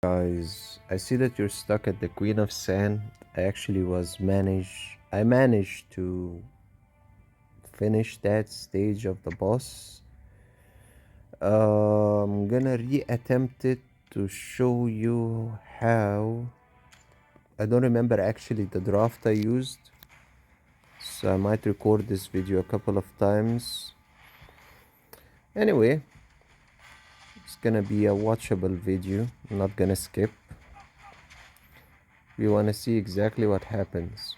Guys, I see that you're stuck at the Queen of Sand. I managed to finish that stage of the boss. I'm gonna re-attempt it to show you how. I don't remember actually the draft I used, so I might record this video a couple of times. Anyway, it's gonna be a watchable video. I'm not gonna skip. We wanna see exactly what happens.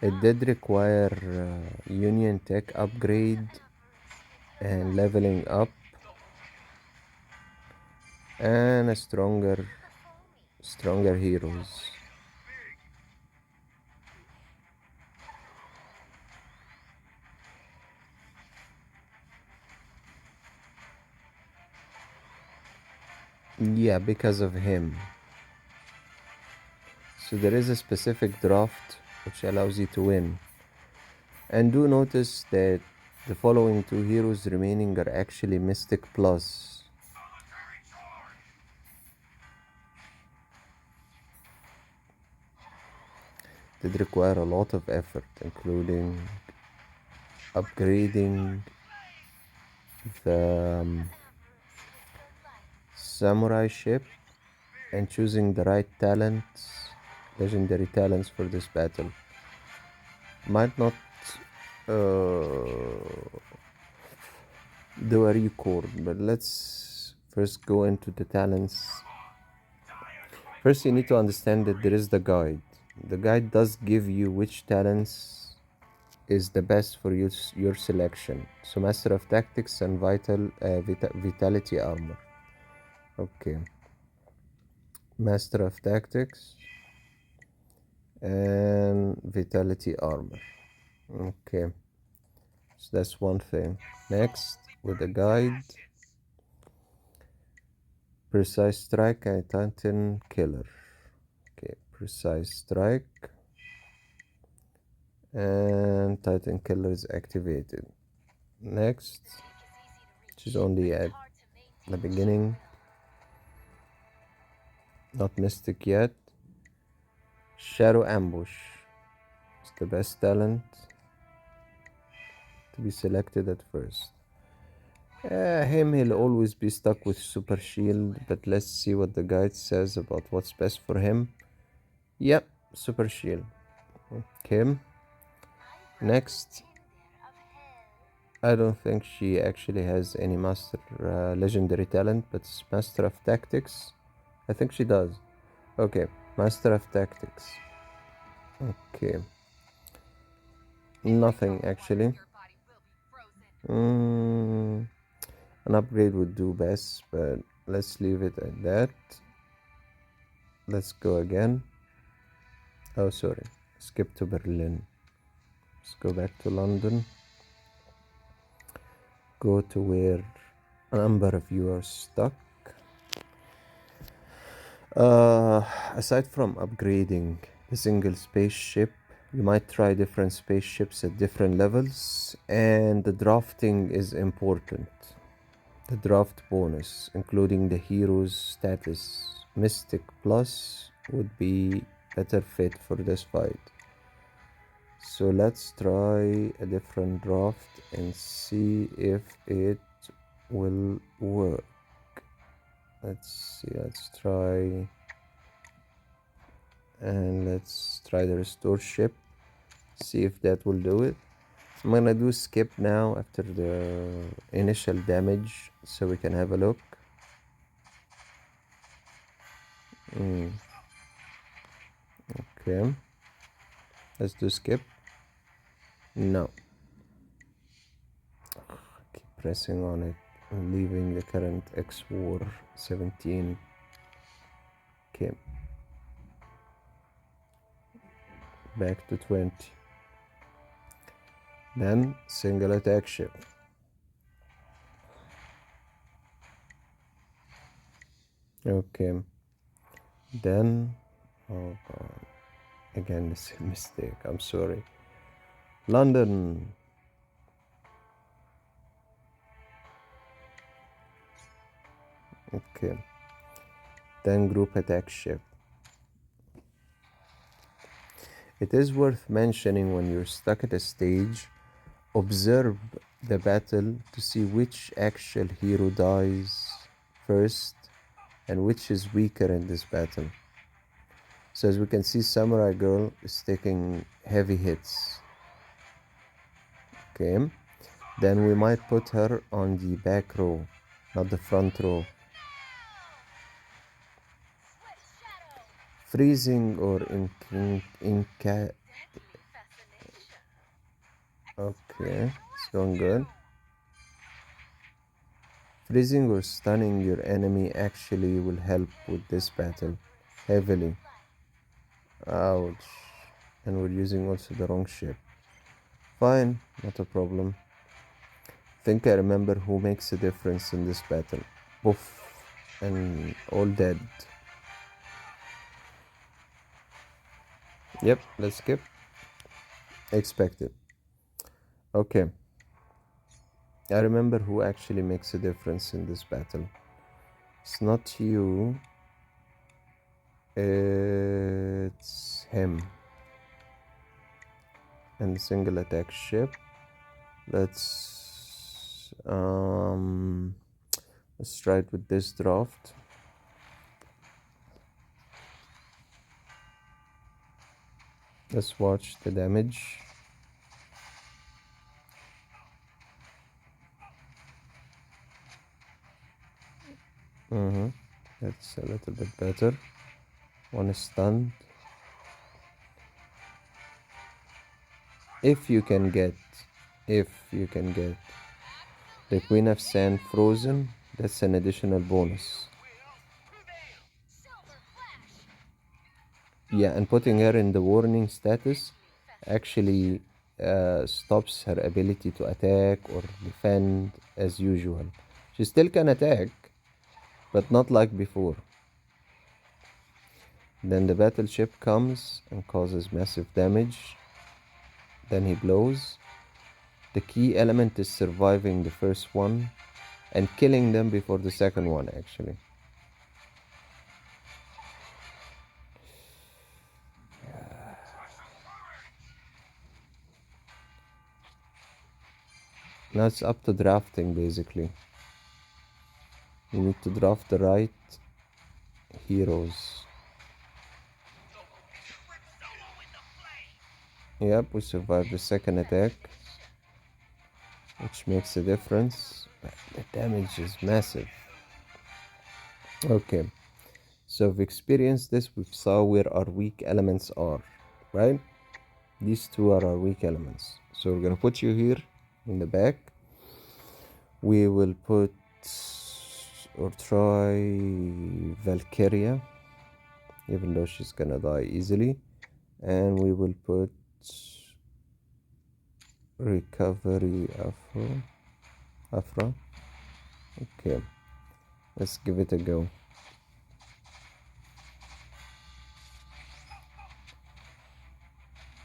It did require Union Tech upgrade and leveling up and a stronger heroes. Yeah, because of him. So there is a specific draft which allows you to win. And do notice that the following two heroes remaining are actually Mystic Plus. Did require a lot of effort, including upgrading the samurai ship and choosing the right legendary talents for this battle. Might not do a record, but let's first go into the talents. First, you need to understand that there is the guide. The guide does give you which talents is the best for your selection. So, Master of Tactics and Vitality Armor. Okay, Master of Tactics and Vitality Armor. Okay, so that's one thing. Next, with the guide, Precise Strike and Titan Killer. Okay, Precise Strike and Titan Killer is activated. Next, which is only at the beginning, not Mystic yet. Shadow Ambush. It's the best talent to be selected at first. He'll always be stuck with Super Shield, but let's see what the guide says about what's best for him. Yep, Super Shield. Okay. Next, I don't think she actually has any master legendary talent, but it's Master of Tactics. I think she does. Okay, Master of Tactics. Okay. Nothing actually. An upgrade would do best, but let's leave it at that. Let's go again. Oh, sorry. Skip to Berlin. Let's go back to London. Go to where a number of you are stuck. Aside from upgrading the single spaceship, you might try different spaceships at different levels, and the drafting is important. The draft bonus, including the hero's status, Mystic Plus, would be better fit for this fight. So let's try a different draft and see if it will work. Let's see, let's try the restore ship, see if that will do it. I'm gonna do skip now after the initial damage so we can have a look. Okay, let's do skip. No, keep pressing on it and leaving the current xwar 17. Okay, back to 20. Then single attack ship. Okay, then oh god, Again, the same mistake. I'm sorry. London. Okay. Then group attack ship. It is worth mentioning when you're stuck at a stage, observe the battle to see which actual hero dies first and which is weaker in this battle. So as we can see, Samurai Girl is taking heavy hits. Okay. Then we might put her on the back row, not the front row. Freezing or okay, it's going good. Freezing or stunning your enemy actually will help with this battle heavily. Ouch. And we're using also the wrong ship. Fine, not a problem. Think I remember who makes a difference in this battle. Poof. And all dead. Yep, let's skip. Expected. Okay. I remember who actually makes a difference in this battle. It's not you. It's him. And single attack ship. Let's try it with this draft. Let's watch the damage. That's a little bit better. One is stunned. If you can get the Queen of Sand frozen, that's an additional bonus. Yeah, and putting her in the warning status actually stops her ability to attack or defend as usual. She still can attack, but not like before. Then the battleship comes and causes massive damage. Then he blows. The key element is surviving the first one and killing them before the second one, actually. Now it's up to drafting, basically. You need to draft the right heroes. Yep, we survived the second attack, which makes a difference. But the damage is massive. Okay, so we've experienced this. We saw where our weak elements are, right? These two are our weak elements. So we're gonna put you here in the back. We will put or try Valkyria, even though she's gonna die easily. And we will put recovery Afra. Okay, let's give it a go.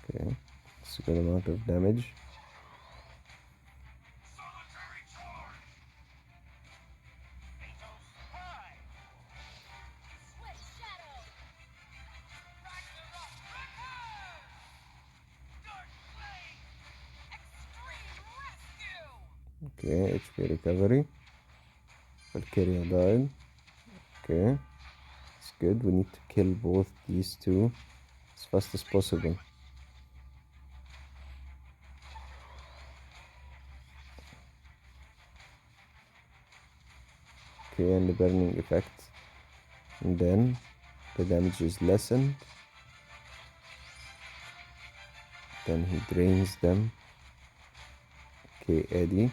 Okay, it's a good amount of damage. Okay, HP recovery. Valkyria died. Okay, it's good. We need to kill both these two as fast as possible. Okay, and the burning effect. And then the damage is lessened. Then he drains them. Okay, Eddie.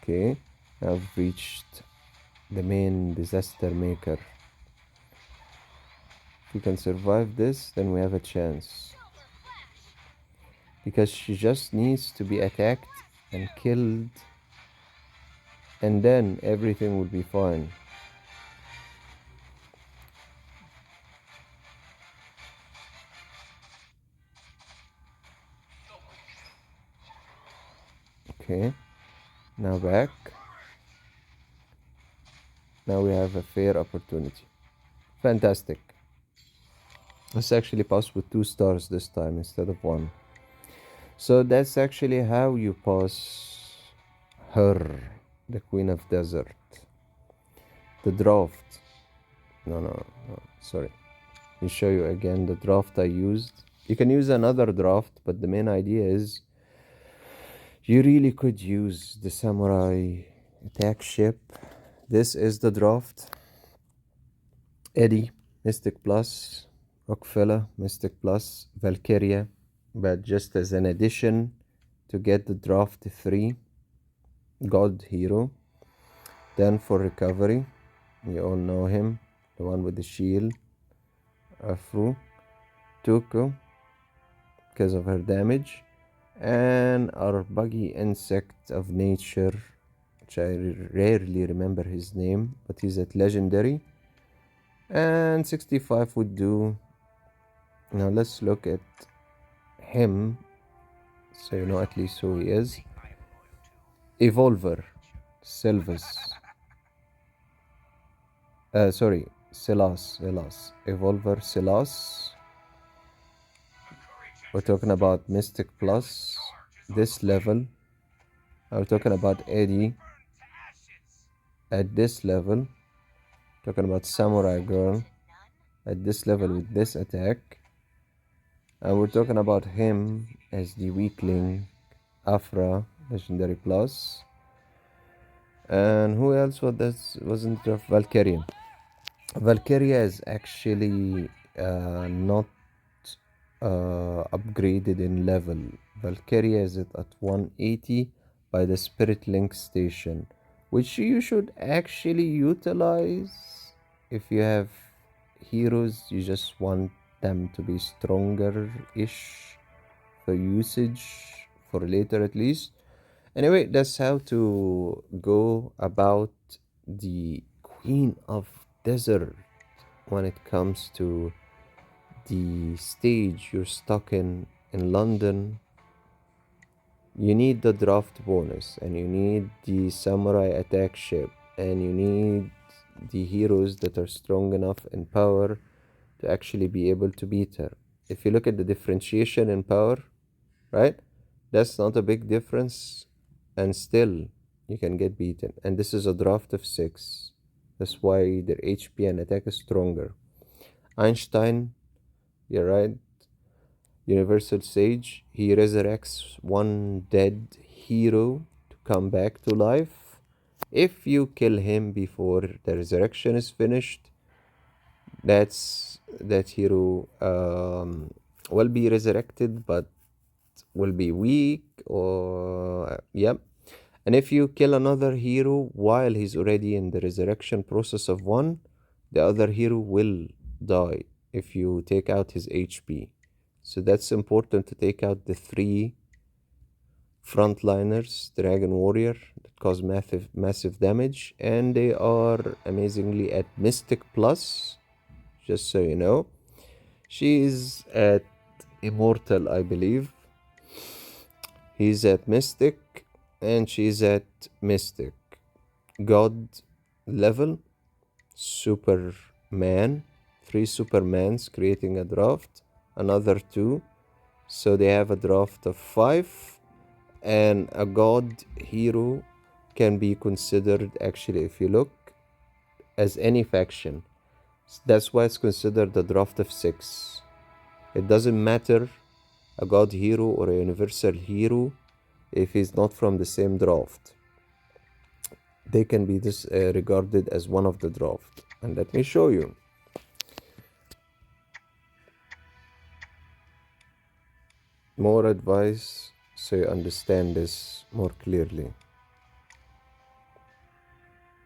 Okay, I've reached the main disaster maker. If we can survive this, then we have a chance. Because she just needs to be attacked and killed, and then everything will be fine. Okay, now back. Now we have a fair opportunity. Fantastic. Let's actually pass with 2 stars this time instead of 1. So that's actually how you pass her, the Queen of Desert. The draft. No, sorry. Let me show you again the draft I used. You can use another draft, but the main idea is you really could use the samurai attack ship. This is the draft. Eddie, Mystic Plus, Rockefeller, Mystic Plus, Valkyria, but just as an addition to get the draft 3, God Hero. Then for recovery, you all know him, the one with the shield, Afro, Toku, because of her damage, and our buggy insect of nature, which I rarely remember his name, but he's at legendary, and 65 would do. Now let's look at him, so you know at least who he is. Evolver, Silvus, Silas, Evolver, Silas. We're talking about Mystic Plus, this level. We're talking about Eddie at this level. Talking about Samurai Girl at this level with this attack. And we're talking about him as the weakling, Afra, Legendary Plus. And who else wasn't there? Valkyria. Valkyria is actually not upgraded in level. Valkyria is at 180 by the Spirit Link station, which you should actually utilize if you have heroes you just want them to be stronger-ish for usage for later at least. Anyway, that's how to go about the Queen of Desert when it comes to the stage you're stuck in London. You need the draft bonus, and you need the samurai attack ship, and you need the heroes that are strong enough in power to actually be able to beat her. If you look at the differentiation in power, right, that's not a big difference, and still you can get beaten. And this is a draft of 6. That's why their HP and attack is stronger. Einstein, you're right, Universal Sage, he resurrects one dead hero to come back to life. If you kill him before the resurrection is finished, that hero will be resurrected but will be weak, or yep. And if you kill another hero while he's already in the resurrection process of one, the other hero will die if you take out his HP. So that's important to take out the 3 frontliners, Dragon Warrior, that cause massive damage, and they are amazingly at Mystic Plus, just so you know. She is at Immortal, I believe. He's at Mystic, and she's at Mystic. God level, Superman, 3 Supermans creating a draft, another 2. So they have a draft of 5, and a god hero can be considered, actually, if you look, as any faction. That's why it's considered a draft of 6. It doesn't matter a god hero or a universal hero if he's not from the same draft. They can be regarded as one of the draft. And let me show you. More advice so you understand this more clearly.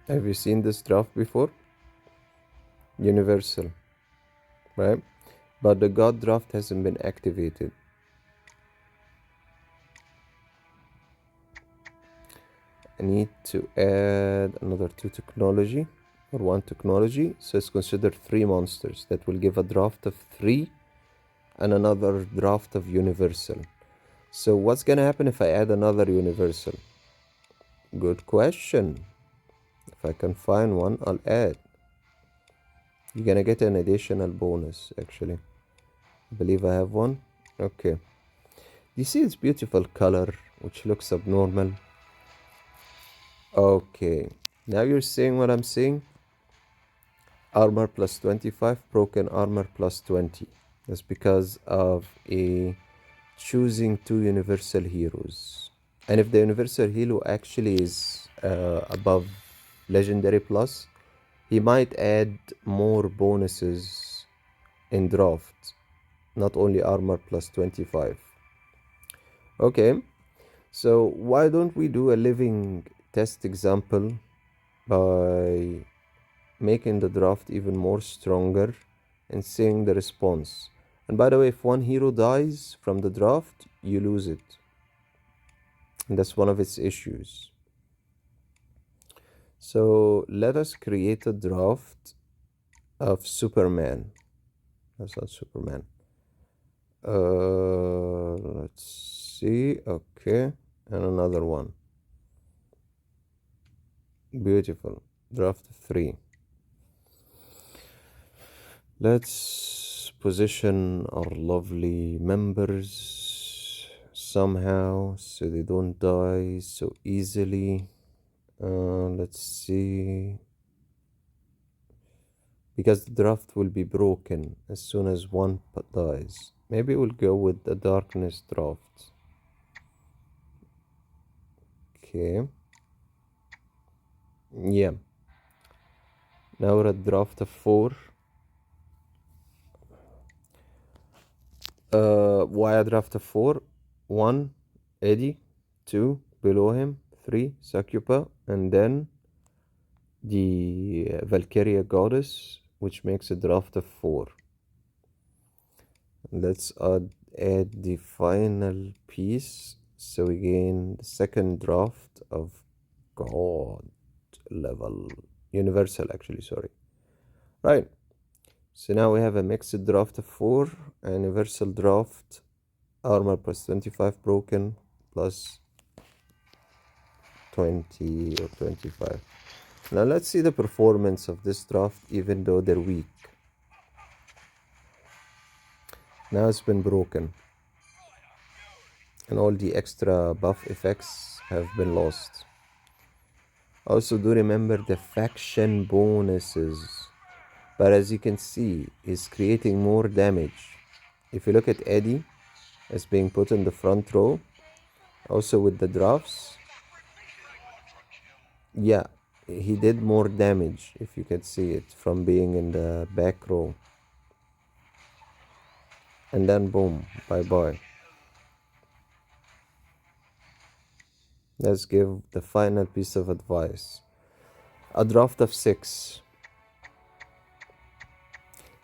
Have you seen this draft before? Universal, right? But the god draft hasn't been activated. I need to add another 2 technology or 1 technology. So it's considered 3 monsters. That will give a draft of 3 and another draft of universal. So what's gonna happen if I add another universal? Good question. If I can find one, I'll add. You're gonna get an additional bonus, actually. I believe I have one. Okay. You see its beautiful color, which looks abnormal. Okay. Now you're seeing what I'm seeing? Armor plus 25, broken armor plus 20. That's because of choosing 2 universal heroes. And if the universal hero actually is above legendary plus, he might add more bonuses in draft, not only armor plus 25. Okay, so why don't we do a living test example by making the draft even more stronger and seeing the response. And by the way, if one hero dies from the draft, you lose it. And that's one of its issues. So let us create a draft of Superman. That's not Superman. Let's see. Okay. And another one. Beautiful. Draft 3. Let's position our lovely members somehow so they don't die so easily. Let's see. Because the draft will be broken as soon as one dies. Maybe we'll go with the darkness draft. Okay. Yeah. Now we're at draft of 4. Why a draft of 4? 1, Eddie. 2, below him. 3, Sakupa. And then the Valkyria goddess, which makes a draft of 4. Let's add the final piece so we gain the second draft of god level universal, actually, sorry. Right, so now we have a mixed draft of 4, a universal draft, armor plus 25 broken plus 20 or 25. Now let's see the performance of this draft, even though they're weak. Now it's been broken. And all the extra buff effects have been lost. Also, do remember the faction bonuses. But as you can see, he's creating more damage. If you look at Eddie, as being put in the front row, also with the drafts, yeah, he did more damage, if you can see it, from being in the back row. And then boom, bye-bye. Let's give the final piece of advice. A draft of 6.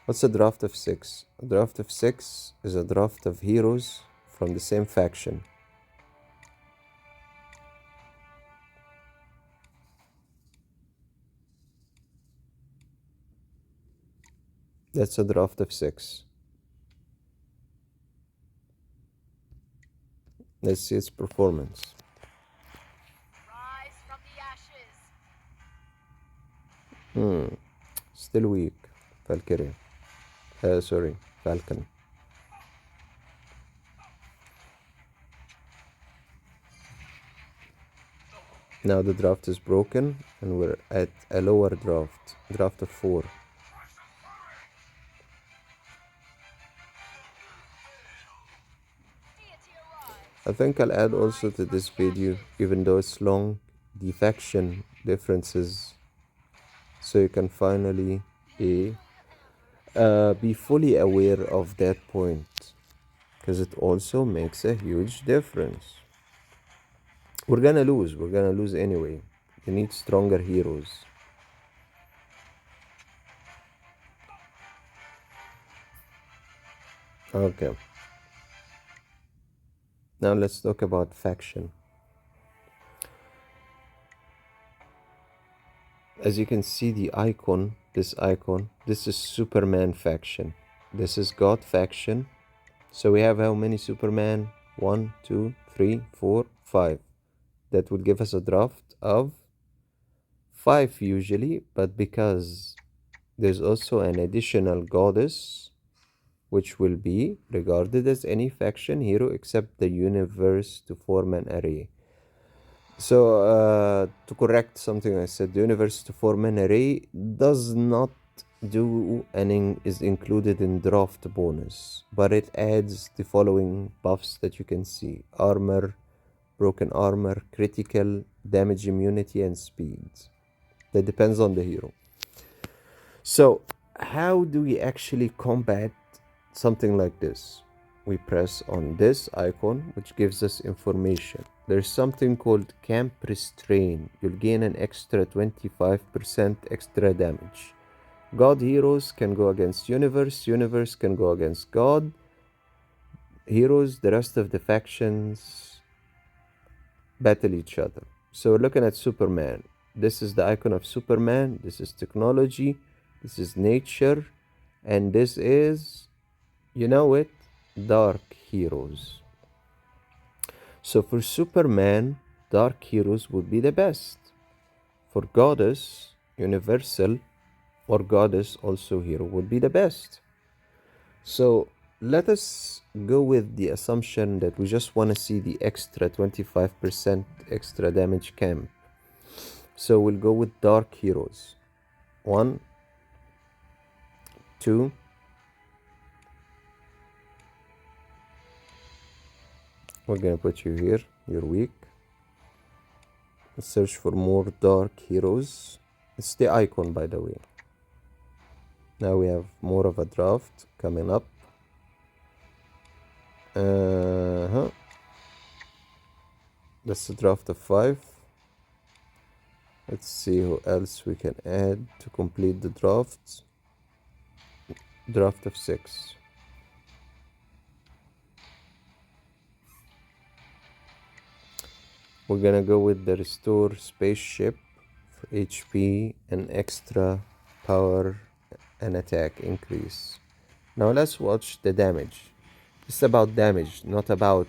What's a draft of 6? A draft of 6 is a draft of heroes from the same faction. That's a draft of 6. Let's see its performance. Rise from the ashes. Still weak. Valkyrie. Sorry, Falcon. Now the draft is broken and we're at a lower draft. Draft of 4. I think I'll add also to this video, even though it's long, the faction differences, so you can finally be fully aware of that point, because it also makes a huge difference. We're gonna lose anyway. You need stronger heroes. Okay. Now let's talk about faction. As you can see, the icon, this is Superman faction. This is God faction. So we have how many Superman? 1, 2, 3, 4, 5. That would give us a draft of 5 usually, but because there's also an additional goddess, which will be regarded as any faction hero except the universe to form an array. So to correct something I said, the universe to form an array does not do and is included in draft bonus, but it adds the following buffs that you can see: armor, broken armor, critical, damage immunity, and speed. That depends on the hero. So how do we actually combat something like this? We press on this icon, which gives us information. There's something called Camp Restrain. You'll gain an extra 25% extra damage. God heroes can go against universe. Universe can go against God heroes. The rest of the factions battle each other. So we're looking at Superman. This is the icon of Superman. This is technology. This is nature. And this is, you know it, dark heroes. So for Superman, dark heroes would be the best. For goddess, universal, or goddess also hero would be the best. So let us go with the assumption that we just want to see the extra 25% extra damage camp. So we'll go with dark heroes. 1, 2, we're gonna put you here, you're weak. Let's search for more dark heroes. It's the icon, by the way. Now we have more of a draft coming up. That's a draft of 5. Let's see who else we can add to complete the draft. Draft of 6. We're gonna go with the restore spaceship for HP and extra power and attack increase. Now let's watch the damage. It's about damage, not about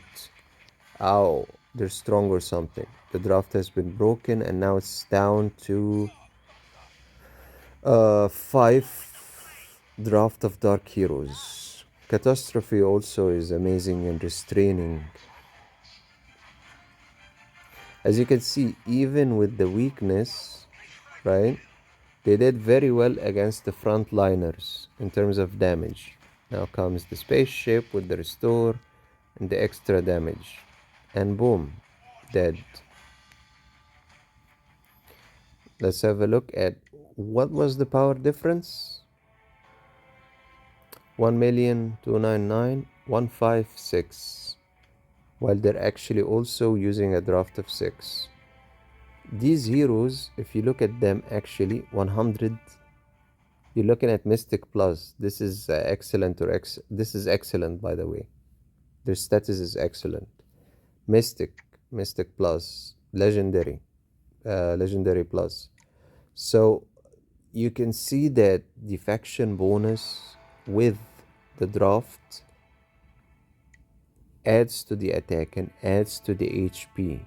how they're strong or something. The draft has been broken and now it's down to 5 draft of dark heroes. Catastrophe also is amazing and restraining. As you can see, even with the weakness, right, they did very well against the frontliners in terms of damage. Now comes the spaceship with the restore and the extra damage. And boom, dead. Let's have a look at what was the power difference. 1,299,156. While they're actually also using a draft of 6. These heroes, if you look at them, actually 100, you're looking at Mystic Plus. This is excellent, or this is excellent, by the way. Their status is excellent. Mystic Plus, Legendary, Legendary Plus. So you can see that the faction bonus with the draft adds to the attack and adds to the HP.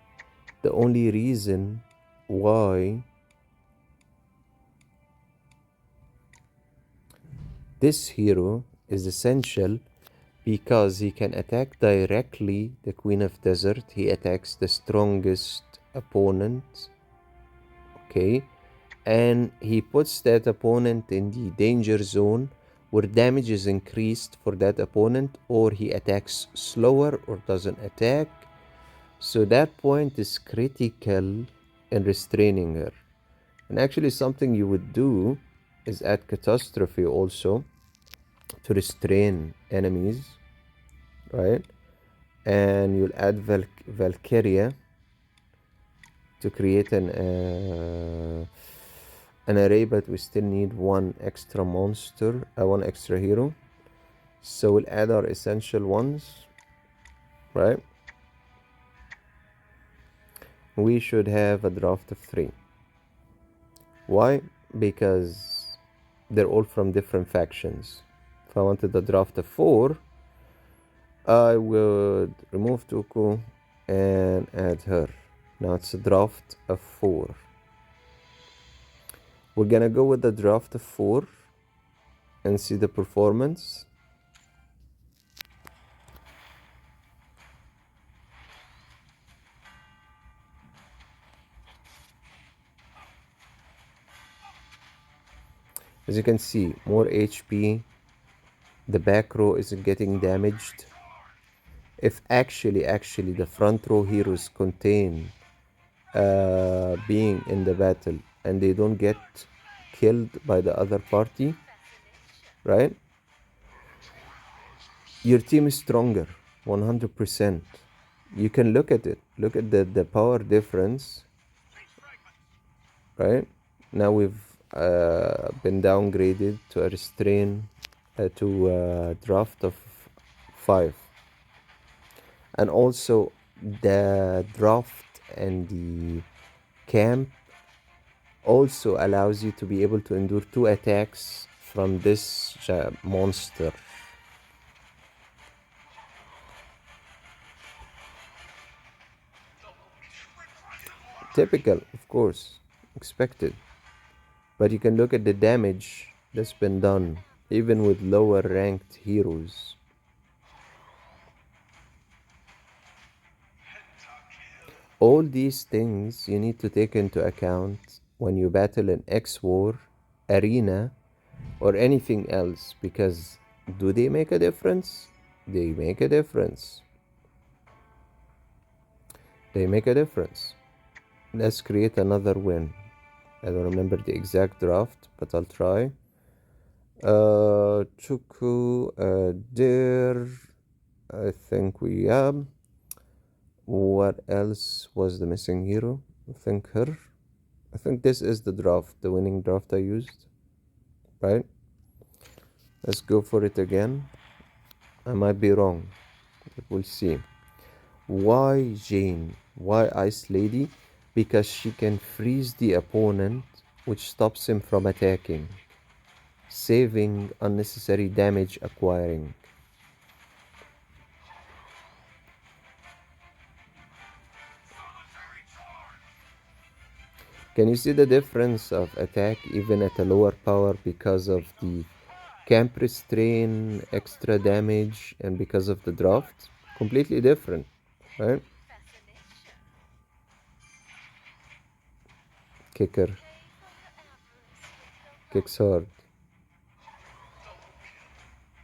The only reason why this hero is essential because he can attack directly the Queen of Desert. He attacks the strongest opponent, okay, and he puts that opponent in the danger zone where damage is increased for that opponent, or he attacks slower or doesn't attack. So that point is critical in restraining her. And actually something you would do is add Catastrophe also to restrain enemies, right? And you'll add Valkyria to create an array, but we still need one extra monster, one extra hero. So we'll add our essential ones, right? We should have a draft of 3. Why? Because they're all from different factions. If I wanted to draft a 4, I would remove Toku and add her. Now it's a draft of 4. We're gonna go with the draft of 4 and see the performance. As you can see, more HP. The back row isn't getting damaged. If actually the front row heroes contain being in the battle and they don't get killed by the other party, right? Your team is stronger, 100%. You can look at it. Look at the power difference, right? Now we've been downgraded to a restrain, to a draft of 5. And also the draft and the camp also allows you to be able to endure 2 attacks from this monster. Typical, of course, expected. But you can look at the damage that's been done, even with lower ranked heroes. All these things you need to take into account when you battle an xwar, arena, or anything else, because do they make a difference? They make a difference. They make a difference. Let's create another win. I don't remember the exact draft, but I'll try. Toku, there. I think we have. What else was the missing hero? I think her. I think this is the draft, the winning draft I used. Right? Let's go for it again. I might be wrong, but we'll see. Why Jane? Why Ice Lady? Because she can freeze the opponent, which stops him from attacking, saving unnecessary damage acquiring. Can you see the difference of attack even at a lower power because of the camp restrain, extra damage, and because of the draft? Completely different, right? Kicker. Kicks hard.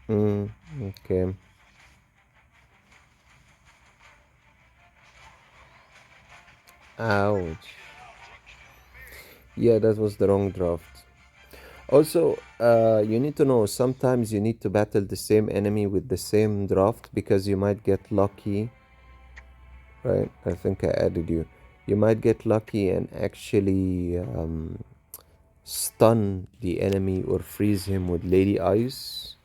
Okay. Ouch. Yeah, that was the wrong draft. Also, you need to know, sometimes you need to battle the same enemy with the same draft because you might get lucky, right? I think I added you. You might get lucky and actually stun the enemy or freeze him with Lady Ice,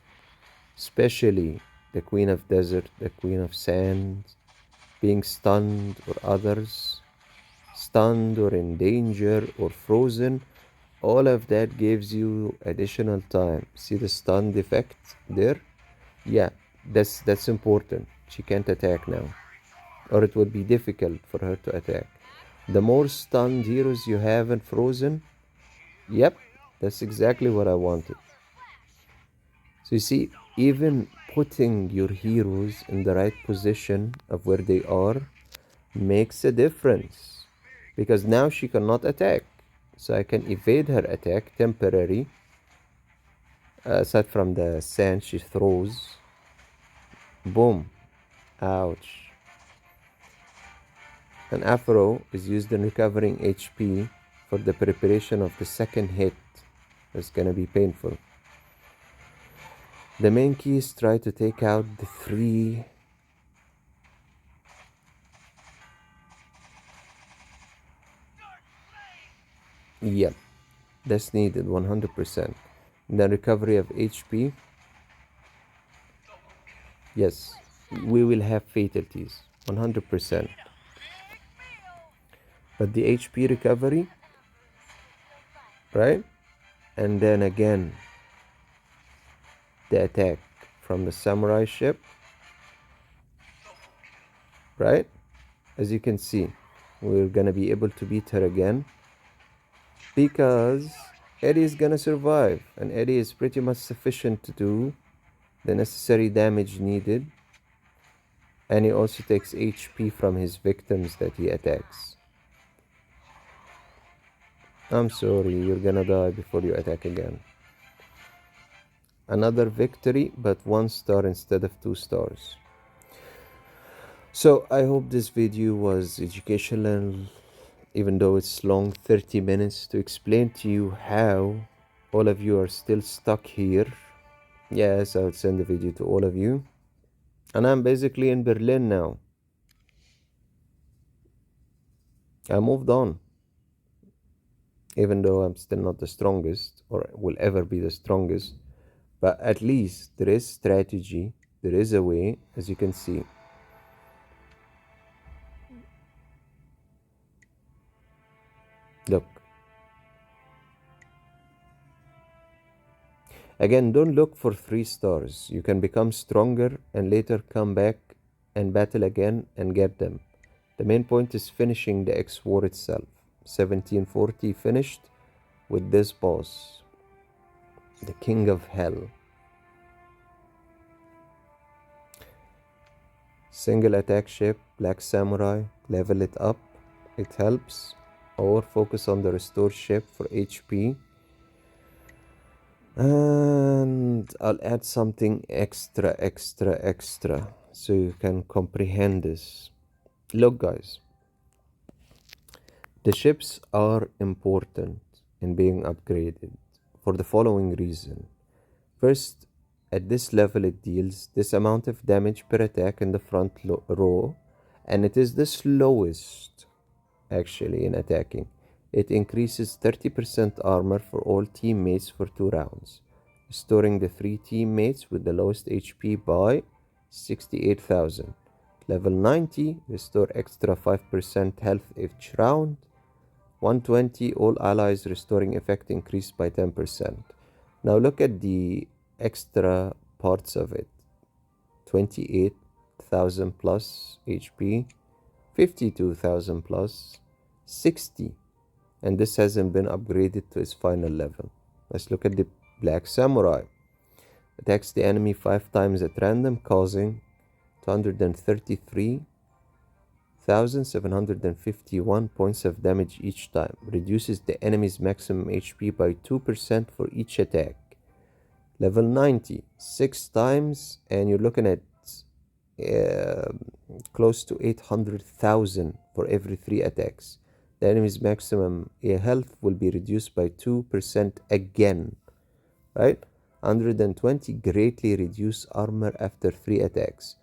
especially the Queen of Desert, the Queen of Sand, being stunned or others, stunned or in danger or frozen. All of that gives you additional time. See the stunned effect there? Yeah, that's important. She can't attack now, or it would be difficult for her to attack. The more stunned heroes you have and frozen, yep, that's exactly what I wanted. So you see, even putting your heroes in the right position of where they are makes a difference, because now she cannot attack. So I can evade her attack temporary. Aside from the sand she throws. Boom. Ouch. An afro is used in recovering HP for the preparation of the second hit. It's gonna be painful. The main keys try to take out the 3. Yep, that's needed 100%. The recovery of HP. Yes, we will have fatalities 100%. But the HP recovery, right? And then again, the attack from the samurai ship, right? As you can see, we're gonna be able to beat her again because Eddie is gonna survive, and Eddie is pretty much sufficient to do the necessary damage needed, and he also takes HP from his victims that he attacks. I'm sorry, you're gonna die before you attack again. Another victory, but 1 star instead of 2 stars. So I hope this video was educational, even though it's long, 30 minutes, to explain to you how all of you are still stuck here. Yes, I'll send the video to all of you. And I'm basically in Berlin now. I moved on. Even though I'm still not the strongest, or will ever be the strongest. But at least there is strategy. There is a way, as you can see. Look. Again, don't look for 3 stars. You can become stronger and later come back and battle again and get them. The main point is finishing the xwar itself. 1740 finished with this boss, the King of Hell. Single attack ship, Black Samurai, level it up, it helps. Or focus on the restore ship for HP. And I'll add something extra so you can comprehend this. Look guys, the ships are important in being upgraded for the following reason. First, at this level it deals this amount of damage per attack in the front row, and it is the slowest actually in attacking. It increases 30% armor for all teammates for 2 rounds, restoring the 3 teammates with the lowest HP by 68,000. Level 90, restore extra 5% health each round. 120, all allies restoring effect increased by 10%. Now look at the extra parts of it. 28,000 plus HP, 52,000 plus, 60. And this hasn't been upgraded to its final level. Let's look at the Black Samurai. Attacks the enemy 5 times at random, causing 233,751 points of damage each time. Reduces the enemy's maximum HP by 2% for each attack. Level 90, 6 times, and you're looking at close to 800,000 for every 3 attacks. The enemy's maximum health will be reduced by 2% again, right? 120, greatly reduce armor after 3 attacks.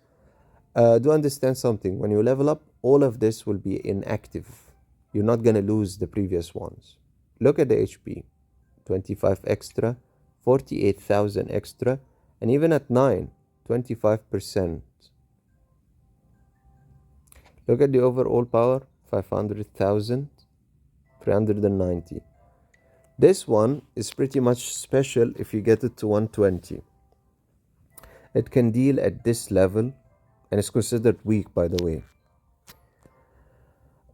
Do understand something. When you level up, all of this will be inactive. You're not going to lose the previous ones. Look at the HP. 25 extra, 48,000 extra, and even at 9, 25%. Look at the overall power, 500,000, 390. This one is pretty much special if you get it to 120. It can deal at this level, and it's considered weak, by the way.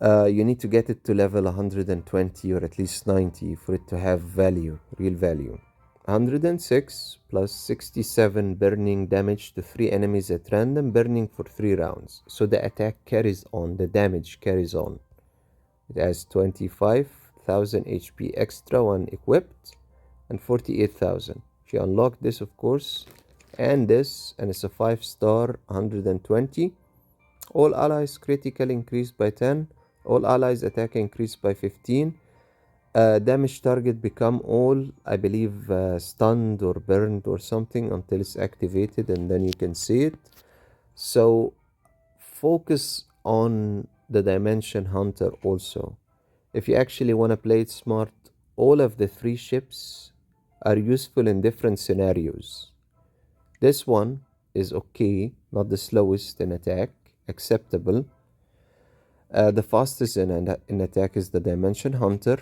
You need to get it to level 120 or at least 90 for it to have value, real value. 106 plus 67 burning damage to 3 enemies at random, burning for 3 rounds. So the attack carries on, the damage carries on. It has 25,000 HP extra when equipped, and 48,000. If you unlock this, of course, and this, and it's a 5 star, 120. All allies critical increased by 10. All allies attack increased by 15. Damage target become all, I believe, stunned or burned or something until it's activated, and then you can see it. So focus on the Dimension Hunter also. If you actually want to play it smart, all of the 3 ships are useful in different scenarios. This one is okay, not the slowest in attack, acceptable. The fastest in attack is the Dimension Hunter.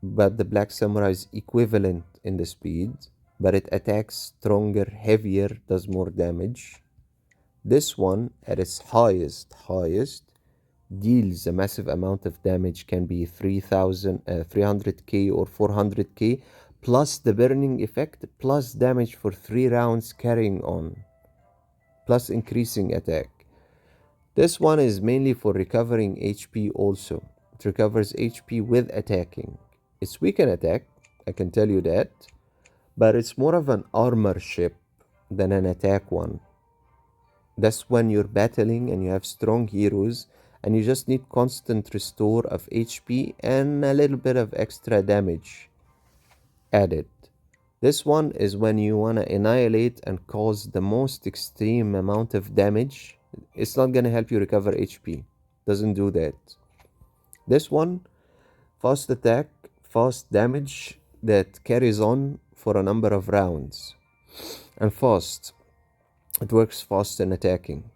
but the Black Samurai is equivalent in the speed, but it attacks stronger, heavier, does more damage. This one, at its highest, deals a massive amount of damage, can be 300k or 400k, plus the burning effect, plus damage for 3 rounds carrying on, plus increasing attack. This one is mainly for recovering HP also. It recovers HP with attacking. It's weak in attack, I can tell you that, but it's more of an armor ship than an attack one. That's when you're battling and you have strong heroes and you just need constant restore of HP and a little bit of extra damage added. This one is when you want to annihilate and cause the most extreme amount of damage. It's not going to help you recover HP. Doesn't do that. This one, fast attack, fast damage that carries on for a number of rounds. And fast. It works fast in attacking.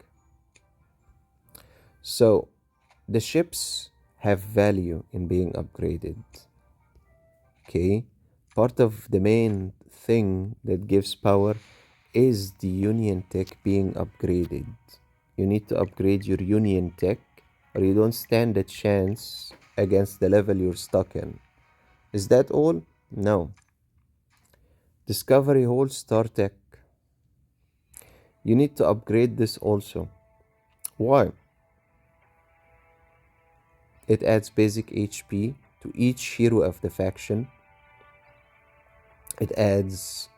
So, the ships have value in being upgraded. Okay? Part of the main thing that gives power is the Union Tech being upgraded. You need to upgrade your Union Tech or you don't stand a chance against the level you're stuck in. Is that all? No. Discovery Hall Star Tech. You need to upgrade this also. Why? It adds basic HP to each hero of the faction. It adds,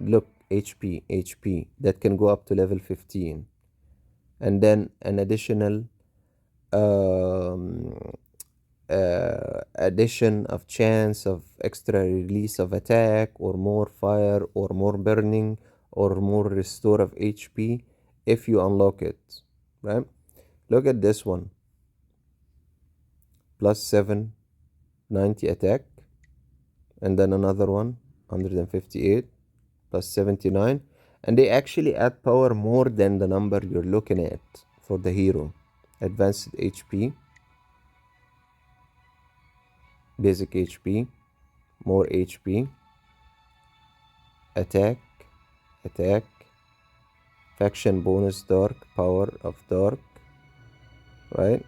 look, HP, that can go up to level 15. And then an additional addition of chance of extra release of attack, or more fire, or more burning, or more restore of HP if you unlock it, right? Look at this one. Plus 7, 90 attack. And then another one, 158, plus 79. And they actually add power more than the number you're looking at for the hero. Advanced HP, basic HP, more HP, attack, faction bonus dark, power of dark, right?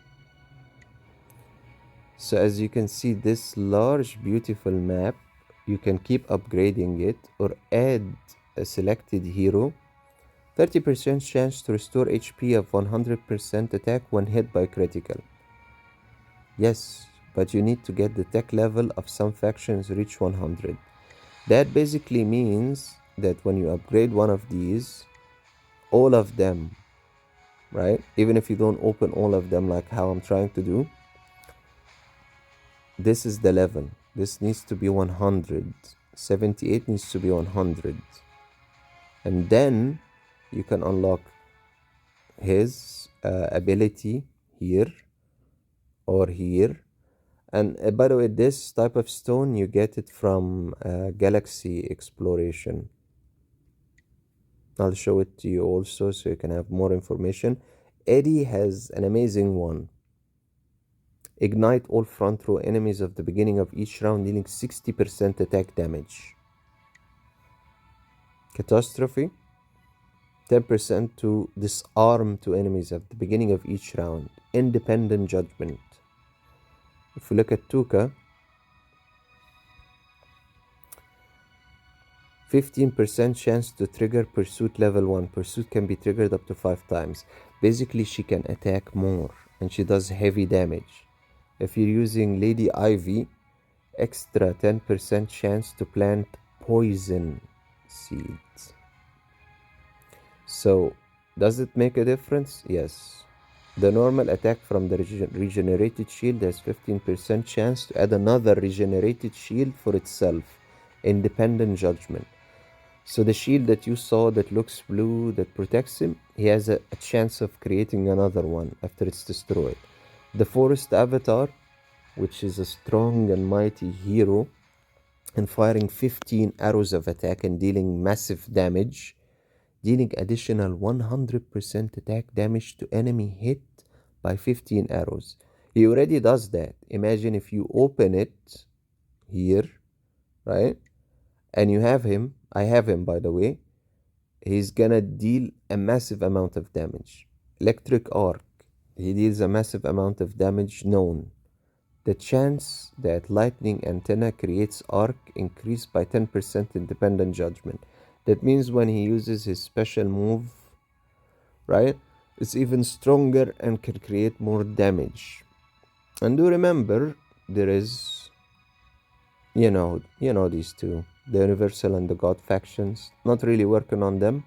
So as you can see, this large beautiful map, you can keep upgrading it or add a selected hero. 30% chance to restore HP of 100% attack when hit by critical. Yes, but you need to get the tech level of some factions reach 100. That basically means that when you upgrade one of these, all of them, right? Even if you don't open all of them like how I'm trying to do, this is the level. This needs to be 100. 78 needs to be 100. And then you can unlock his ability here or here. And by the way, this type of stone, you get it from galaxy exploration. I'll show it to you also so you can have more information. Eddie has an amazing one. Ignite all front row enemies of the beginning of each round, dealing 60% attack damage. Catastrophe, 10% to disarm to enemies at the beginning of each round. Independent Judgment. If we look at Toku, 15% chance to trigger Pursuit level 1. Pursuit can be triggered up to 5 times. Basically, she can attack more and she does heavy damage. If you're using Lady Ivy, extra 10% chance to plant poison seeds. So, does it make a difference? Yes. The normal attack from the regenerated shield has 15% chance to add another regenerated shield for itself. Independent Judgment. So the shield that you saw that looks blue, that protects him, he has a chance of creating another one after it's destroyed. The Forest Avatar, which is a strong and mighty hero, and firing 15 arrows of attack and dealing massive damage, dealing additional 100% attack damage to enemy hit by 15 arrows. He already does that. Imagine if you open it here, right? And you have him, I have him by the way, he's gonna deal a massive amount of damage. Electric arc, he deals a massive amount of damage known. The chance that lightning antenna creates arc increased by 10% independent judgment. That means when he uses his special move, right, it's even stronger and can create more damage. And do remember, there is, these two, the Universal and the God factions. Not really working on them.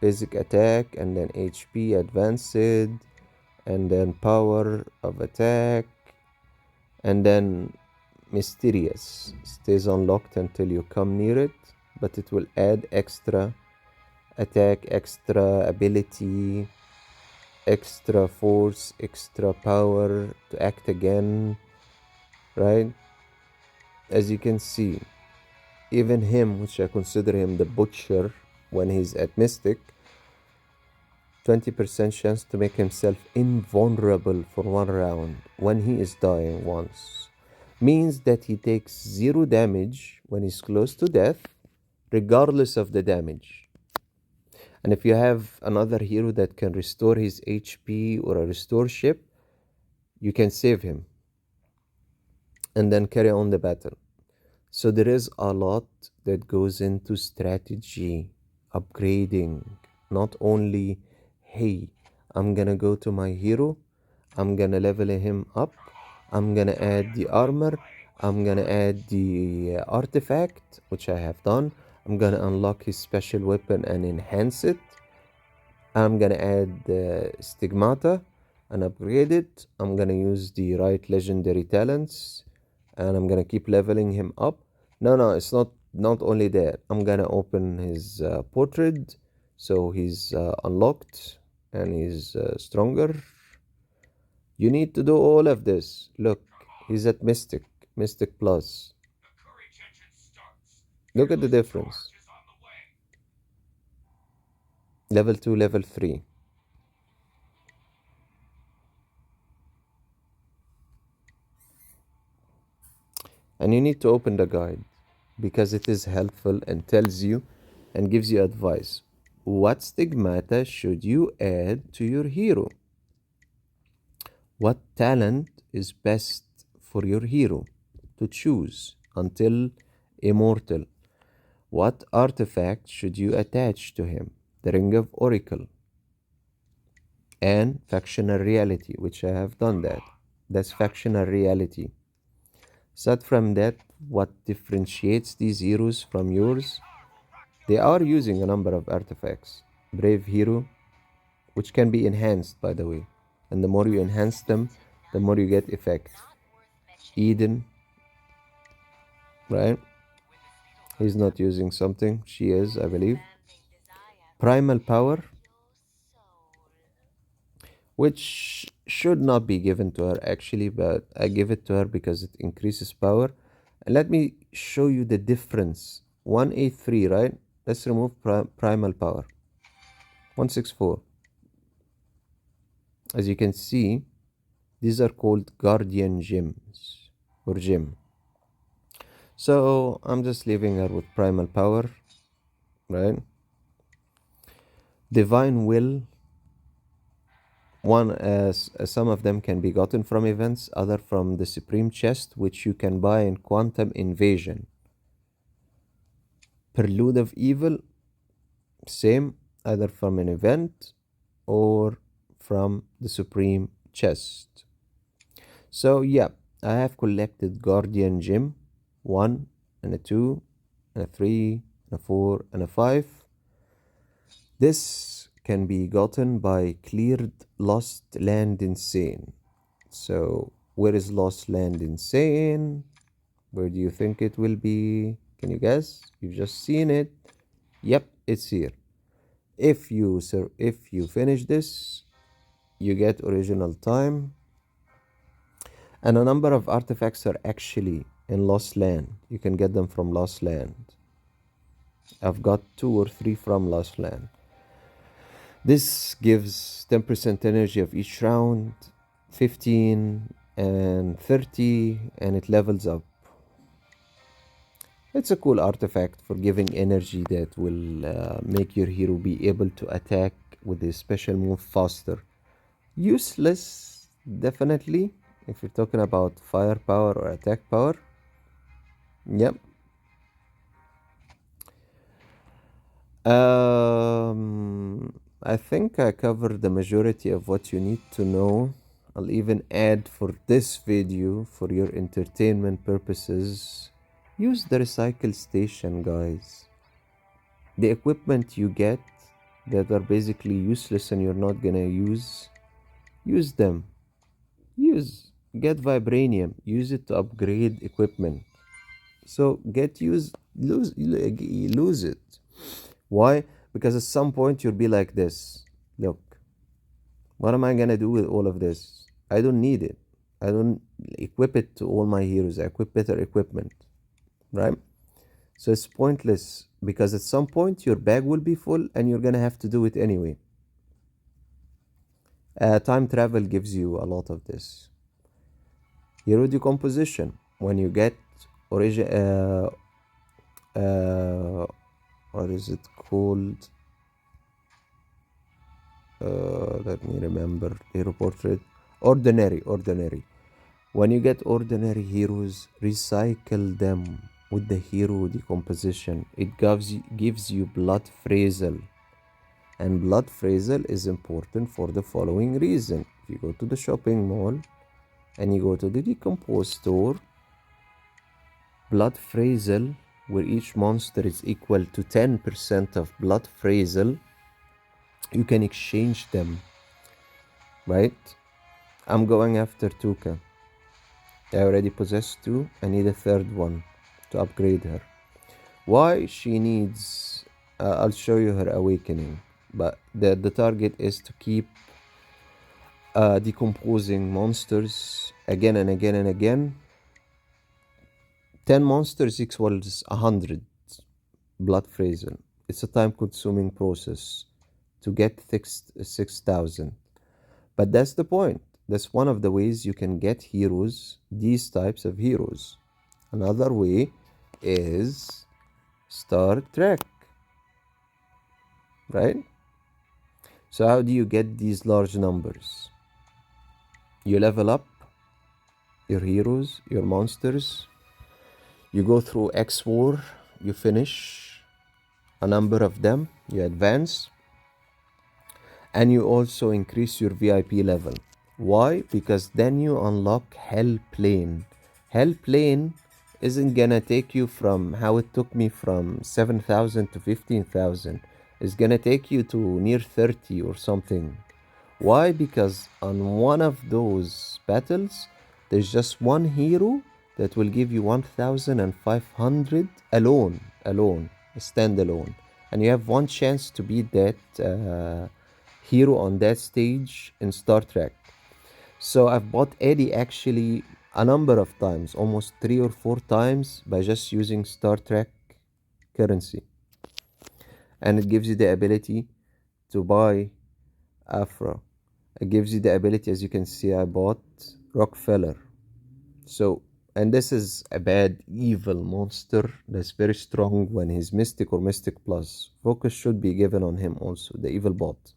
Basic attack, and then HP advanced, and then power of attack, and then mysterious stays unlocked until you come near it, but it will add extra attack, extra ability, extra force, extra power to act again, right? As you can see, even him, which I consider him the butcher when he's at Mystic, 20% chance to make himself invulnerable for 1 round when he is dying once. Means that he takes 0 damage when he's close to death, regardless of the damage. And if you have another hero that can restore his HP or a restore ship, you can save him and then carry on the battle. So there is a lot that goes into strategy, upgrading. Not only, hey, I'm gonna go to my hero, I'm gonna level him up, I'm gonna add the armor, I'm gonna add the artifact, which I have done, I'm gonna unlock his special weapon and enhance it, I'm gonna add the stigmata and upgrade it, I'm gonna use the right legendary talents, and I'm gonna keep leveling him up. No, it's not only that. I'm gonna open his portrait, so he's unlocked and he's stronger. You need to do all of this. Look, he's at Mystic Plus. Look at the difference. Level 2, level 3. And you need to open the guide because it is helpful and tells you and gives you advice. What stigmata should you add to your hero? What talent is best for your hero to choose until immortal? What artifact should you attach to him? The Ring of Oracle and Factional Reality, which I have done that. That's Factional Reality. Aside from that, what differentiates these heroes from yours? They are using a number of artifacts. Brave Hero, which can be enhanced, by the way. And the more you enhance them, the more you get effect. Eden, right? He's not using something. She is, I believe. Primal Power, which should not be given to her actually, but I give it to her because it increases power. And let me show you the difference. 183, right? Let's remove Primal Power. 164. As you can see, these are called Guardian Gems or Gem. So I'm just leaving her with Primal Power, right? Divine Will. One, as some of them can be gotten from events, other from the Supreme Chest, which you can buy in Quantum Invasion. Prelude of Evil, same, either from an event or from the Supreme Chest. So yeah, I have collected Guardian Gem, 1 and a 2 and a 3 and a 4 and a 5. This can be gotten by cleared Lost Land Insane. So where is Lost Land Insane? Where do you think it will be? Can you guess? You've just seen it. Yep, it's here. If you finish this, you get original time. And a number of artifacts are actually in Lost Land. You can get them from Lost Land. I've got 2 or 3 from Lost Land. This gives 10% energy of each round, 15 and 30, and it levels up. It's a cool artifact for giving energy that will make your hero be able to attack with his special move faster. Useless, definitely, if you're talking about firepower or attack power. Yep. I think I covered the majority of what you need to know. I'll even add for this video, for your entertainment purposes, use the recycle station, guys. The equipment you get that are basically useless and you're not gonna use them. Get vibranium, use it to upgrade equipment. So get use lose it. Why? Because at some point you'll be like this. Look, what am I gonna do with all of this? I don't need it. I don't equip it to all my heroes. I equip better equipment, right? So it's pointless because at some point your bag will be full and you're gonna have to do it anyway. Time travel gives you a lot of this. Hero decomposition. When you get origin, what is it called? Let me remember. Hero portrait. Ordinary. When you get ordinary heroes, recycle them with the hero decomposition. It gives you blood phrasal. And blood phrasal is important for the following reason. If you go to the shopping mall and you go to the decompose store, blood phrasal, where each monster is equal to 10% of blood phrasal, you can exchange them, right? I'm going after Tuka. I already possess 2. I need a 3rd one to upgrade her. Why she needs... I'll show you her awakening. But the target is to keep decomposing monsters again and again and again. 10 monsters equals 100 blood phrasal. It's a time-consuming process to get 6,000. But that's the point. That's one of the ways you can get heroes, these types of heroes. Another way is Star Trek, right? So how do you get these large numbers? You level up your heroes, your monsters. You go through xwar, you finish a number of them, you advance, and you also increase your VIP level. Why? Because then you unlock Hell Plane. Hell Plane isn't gonna take you from how it took me from 7,000 to 15,000. It's gonna take you to near 30 or something. Why? Because on one of those battles, there's just one hero that will give you 1,500 alone, standalone. And you have one chance to beat that hero on that stage in Star Trek. So I've bought Eddie actually a number of times, almost 3 or 4 times, by just using Star Trek currency. And it gives you the ability to buy Afra. It gives you the ability, as you can see, I bought Rockefeller. So, and this is a bad, evil monster that's very strong when he's Mystic or Mystic Plus. Focus should be given on him also, the evil bot.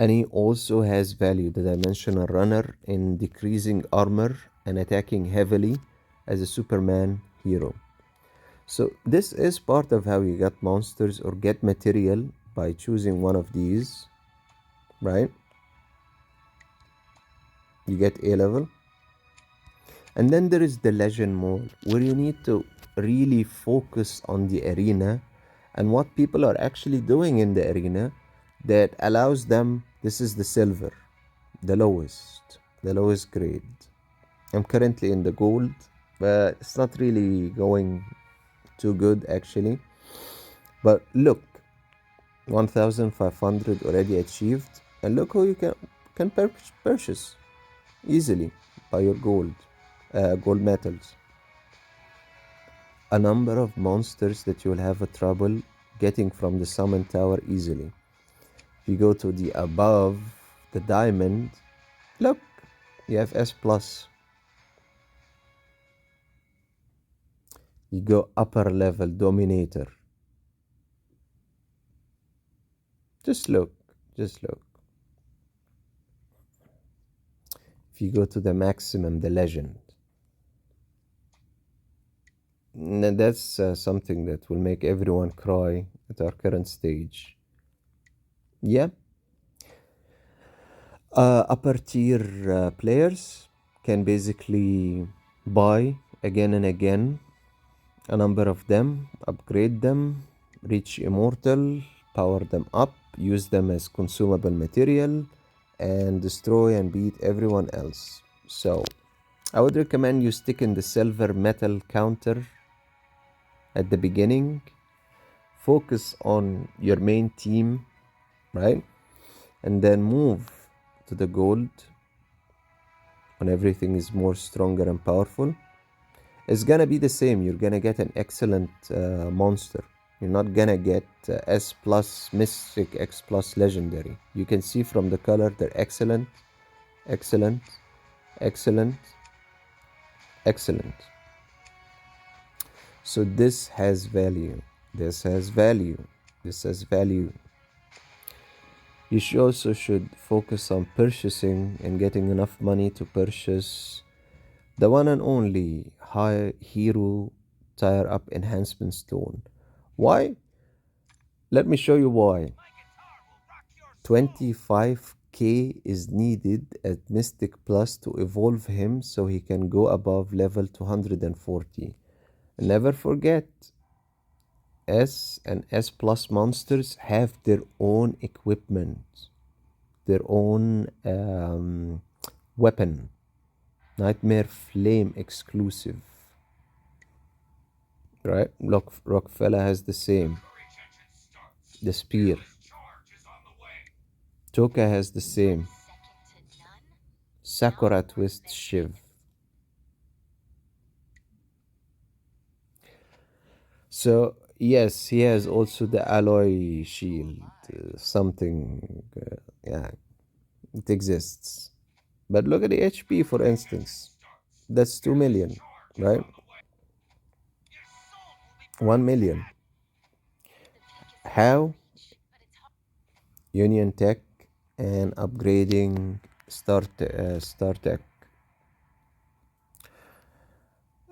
And he also has value, the dimensional runner, in decreasing armor and attacking heavily as a Superman hero. So this is part of how you get monsters or get material by choosing one of these, right? You get A level. And then there is the legend mode, where you need to really focus on the arena and what people are actually doing in the arena that allows them. This is the silver, the lowest grade. I'm currently in the gold, but it's not really going too good actually. But look, 1,500 already achieved, and look how you can purchase easily by your gold metals. A number of monsters that you'll have a trouble getting from the summon tower easily. If you go to the above, the diamond, look, you have S+. You go upper level, Dominator. Just look. Just look. If you go to the maximum, the Legend. That's something that will make everyone cry at our current stage. Yeah. Upper tier players can basically buy again and again a number of them, upgrade them, reach immortal, power them up, use them as consumable material, and destroy and beat everyone else. So I would recommend you stick in the silver metal counter at the beginning. Focus on your main team, right? And then move to the gold when everything is more stronger and powerful. It's gonna be the same. You're gonna get an excellent monster. You're not gonna get S plus Mystic, X plus Legendary. You can see from the color they're excellent, excellent, excellent, excellent. So this has value. This has value. This has value. You also should focus on purchasing and getting enough money to purchase the one and only high hero tire up enhancement stone. Why? Let me show you why. 25k is needed at Mystic Plus to evolve him so he can go above level 240. Never forget, S and S Plus monsters have their own equipment, their own weapon. Nightmare Flame exclusive. Right? Rockefeller has the same. The spear. Toka has the same. Sakura Twist Shiv. So, yes, he has also the alloy shield. Something, yeah, it exists. But look at the HP, for instance. That's 2 million, right? 1 million. How? Union Tech and upgrading Star Tech.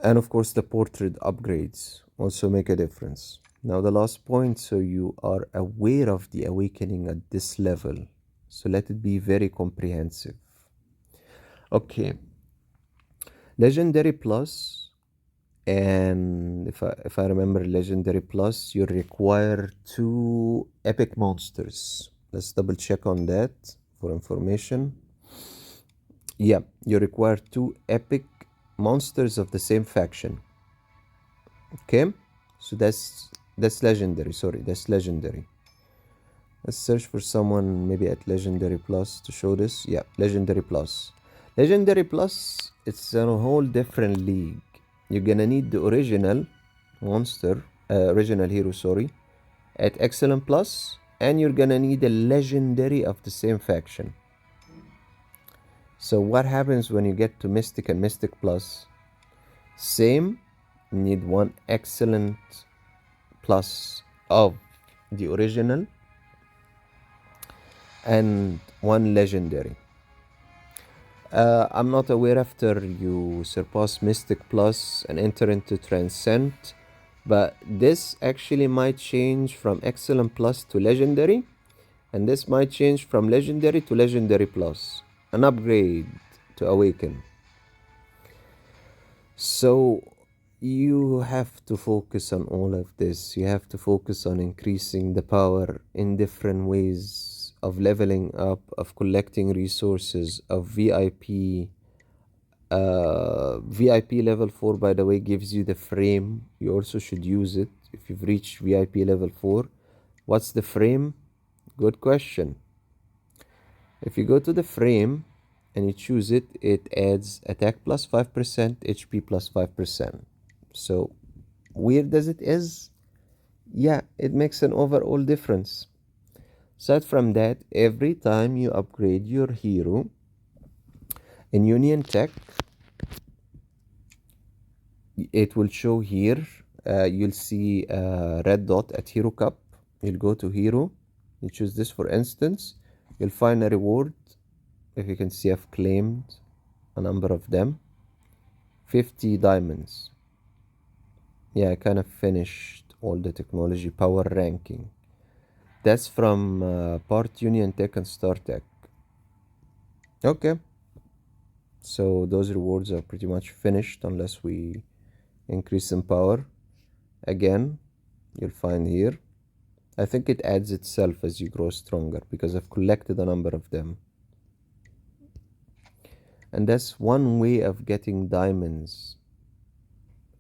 And of course, the portrait upgrades also make a difference. Now, the last point, so you are aware of the awakening at this level. So let it be very comprehensive. Okay. Legendary Plus, and if I remember Legendary Plus, you require 2 epic monsters. Let's double check on that for information. Yeah, you require 2 epic monsters of the same faction. Okay, so that's legendary. Sorry, that's legendary. Let's search for someone maybe at Legendary Plus to show this. Yeah, Legendary Plus. Legendary Plus, it's a whole different league. You're gonna need the original monster, original hero, sorry, at Excellent Plus, and you're gonna need a legendary of the same faction. So what happens when you get to Mystic and Mystic Plus? Same, you need 1 Excellent Plus of the original and 1 legendary. I'm not aware after you surpass Mystic Plus and enter into Transcend, but this actually might change from Excellent Plus to Legendary, and this might change from Legendary to Legendary Plus, an upgrade to Awaken. So you have to focus on all of this. You have to focus on increasing the power in different ways of leveling up, of collecting resources, of VIP. VIP level 4, by the way, gives you the frame. You also should use it if you've reached VIP level 4. What's the frame? Good question. If you go to the frame and you choose it, it adds attack plus 5%, HP plus 5%. So weird as it is, yeah, it makes an overall difference. Aside from that, every time you upgrade your hero in Union Tech, it will show here you'll see a red dot at Hero Cup. You'll go to Hero. You choose this for instance. You'll find a reward. If you can see, I've claimed a number of them. 50 diamonds. Yeah, I kind of finished all the technology power ranking. That's from Part Union Tech and Star Tech. Okay. So those rewards are pretty much finished unless we increase in power. Again, you'll find here. I think it adds itself as you grow stronger because I've collected a number of them. And that's one way of getting diamonds.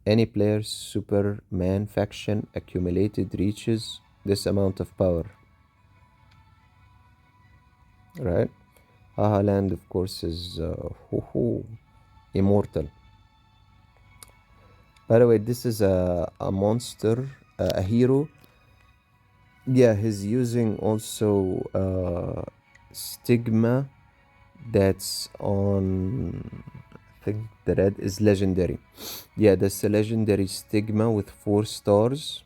Any player's Superman faction accumulated reaches this amount of power. Right? Haha Land, of course, is immortal. By the way, this is a monster, a hero. Yeah, he's using also stigma that's on, I think the red is legendary. Yeah, that's a legendary stigma with 4 stars.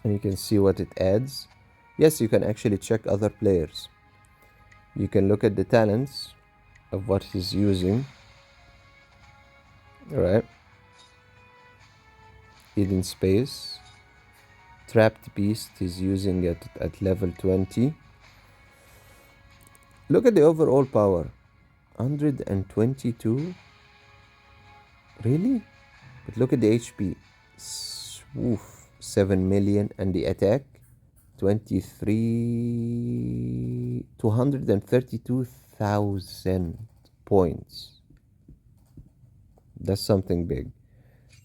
And you can see what it adds. Yes, you can actually check other players. You can look at the talents of what he's using. Right? Hidden Space. Trapped Beast is using it at level 20. Look at the overall power. 122. Really? But look at the HP. Woof. 7 million. And the attack. 232,000 points. That's something big.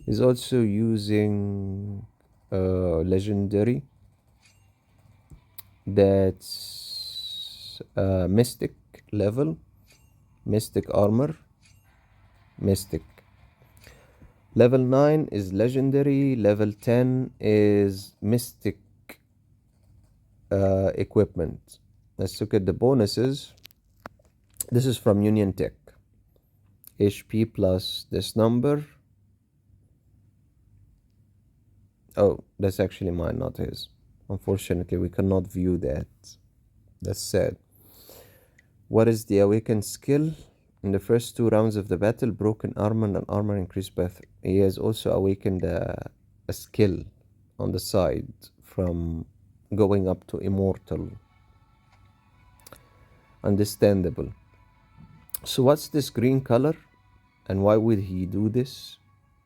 He's also using legendary. That's mystic level. Mystic armor. Mystic. Level 9 is legendary. Level 10 is mystic equipment. Let's look at the bonuses. This is from Union Tech. HP plus this number. Oh, that's actually mine, not his. Unfortunately, we cannot view that. That's sad. What is the awakened skill? In the first 2 rounds of the battle, broken armor and armor increased by 3. He has also awakened a skill on the side from going up to immortal. Understandable. So what's this green color? And why would he do this?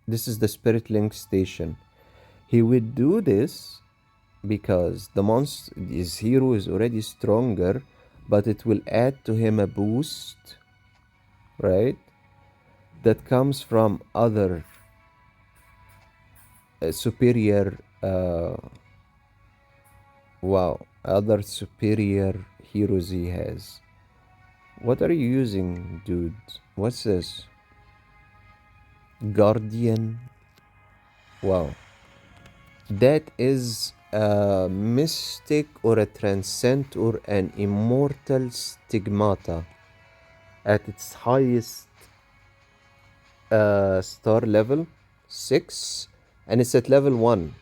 This is the Spirit Link station. He would do this because the monster, his hero is already stronger, but it will add to him a boost, right? That comes from other superior, other superior heroes he has. What are you using, dude? What's this? Guardian. Wow. That is a mystic or a transcend or an immortal stigmata at its highest star level 6, and it's at level 1.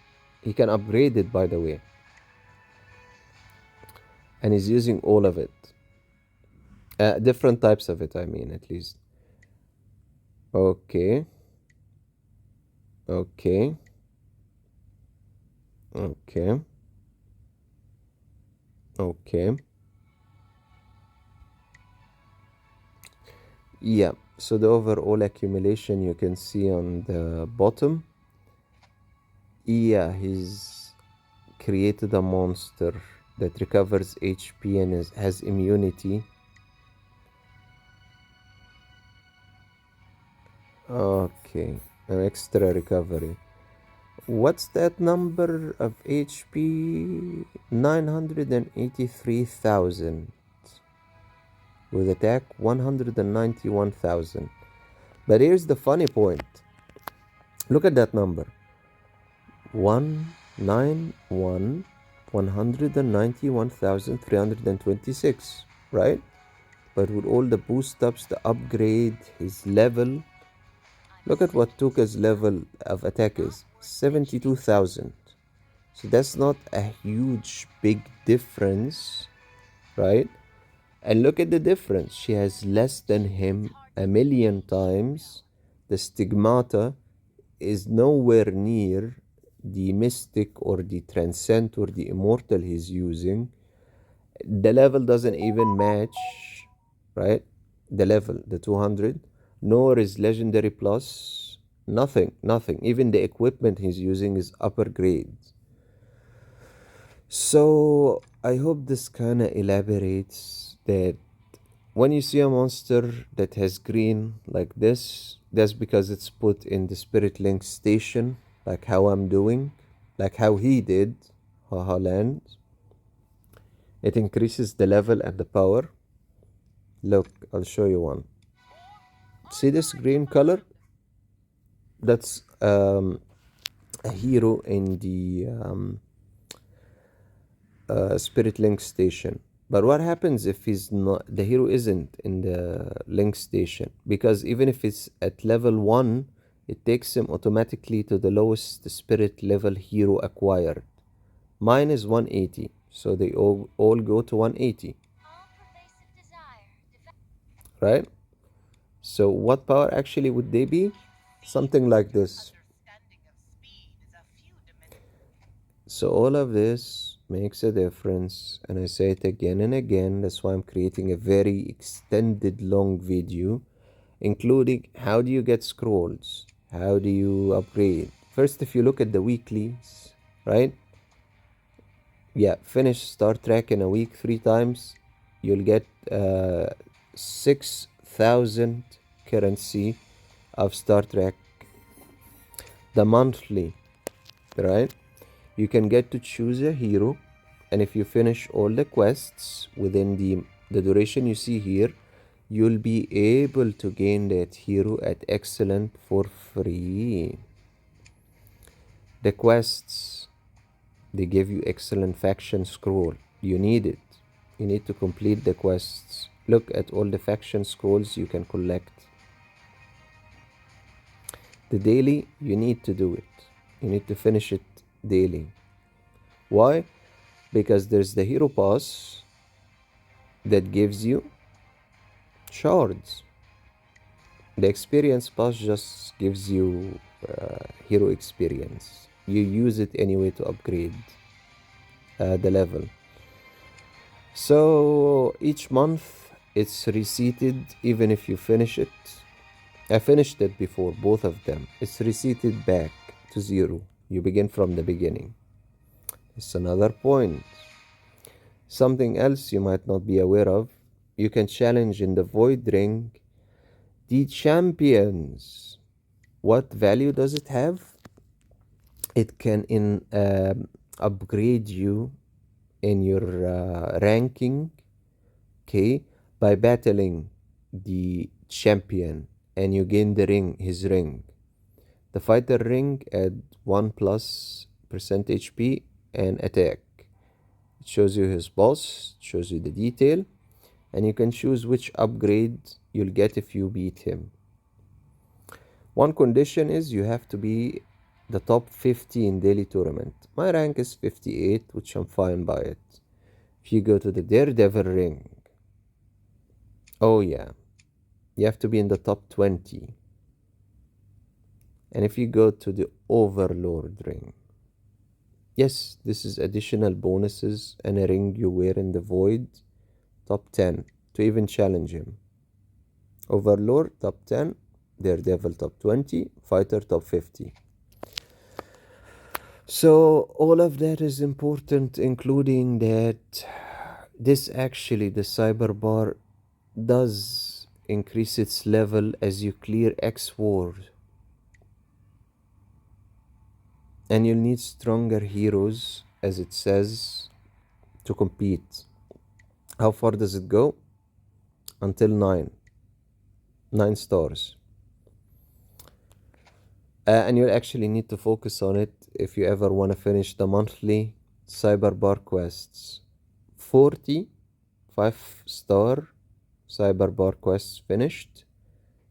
He can upgrade it, by the way, and he's using all of it, different types of it, I mean, at least. Okay. Yeah, so the overall accumulation you can see on the bottom. Yeah, he's created a monster that recovers HP and has immunity. Okay, an extra recovery. What's that number of HP? 983,000. With attack 191,000. But here's the funny point. Look at that number. 191,326, right? But with all the boost ups, the upgrade, his level, Look at what Toku's level of attack is, 72,000. So that's not a huge big difference, right? And look at the difference. She has less than him a million times. The stigmata is nowhere near the mystic or the transcend or the immortal he's using. The level doesn't even match, right? The level, the 200, nor is legendary plus, nothing. Even the equipment he's using is upper grade. So I hope this kind of elaborates that when you see a monster that has green like this, that's because it's put in the spirit link station, like how I'm doing, like how he did, haha land. It increases the level and the power. Look, I'll show you one. See this green color? That's a hero in the spirit link station. But what happens if he's not, the hero isn't in the link station? Because even if it's at level 1, it takes him automatically to the lowest spirit level hero acquired. Mine is 180, so they all go to 180. Right? So what power actually would they be? Something like this. So all of this makes a difference, and I say it again and again. That's why I'm creating a very extended long video, including how do you get scrolls, how do you upgrade. First, if you look at the weeklies, right? Yeah, finish Star Trek in a week 3 times, you'll get 6,000 currency of Star Trek. The monthly, right? You can get to choose a hero, and if you finish all the quests within the duration you see here, you'll be able to gain that hero at excellent for free. The quests, they give you excellent faction scroll. You need it. You need to complete the quests. Look at all the faction scrolls you can collect. The daily, you need to do it. You need to finish it daily. Why? Because there's the hero pass that gives you shards. The experience pass just gives you hero experience. You use it anyway to upgrade the level. So each month it's reseated even if you finish it. I finished it before, both of them. It's reseated back to 0. You begin from the beginning. It's another point. Something else you might not be aware of, you can challenge in the Void Ring the champions. What value does it have? It can upgrade you in your ranking, okay, by battling the champion, and you gain the ring, his ring. The fighter ring add 1+ % HP and attack. It shows you his boss, it shows you the detail, and you can choose which upgrade you'll get if you beat him. One condition is you have to be the top 50 in daily tournament. My rank is 58, which I'm fine by it. If you go to the Daredevil ring, oh yeah, you have to be in the top 20. And if you go to the Overlord ring, yes, this is additional bonuses and a ring you wear in the Void, top 10, to even challenge him. Overlord, top 10, Daredevil, top 20, Fighter, top 50. So all of that is important, including that this actually, the Cyber Bar, does increase its level as you clear xwar. And you'll need stronger heroes, as it says, to compete. How far does it go? Until 9 stars. And you'll actually need to focus on it if you ever want to finish the monthly Cyber Bar quests. 40 5-star Cyber Bar quests finished,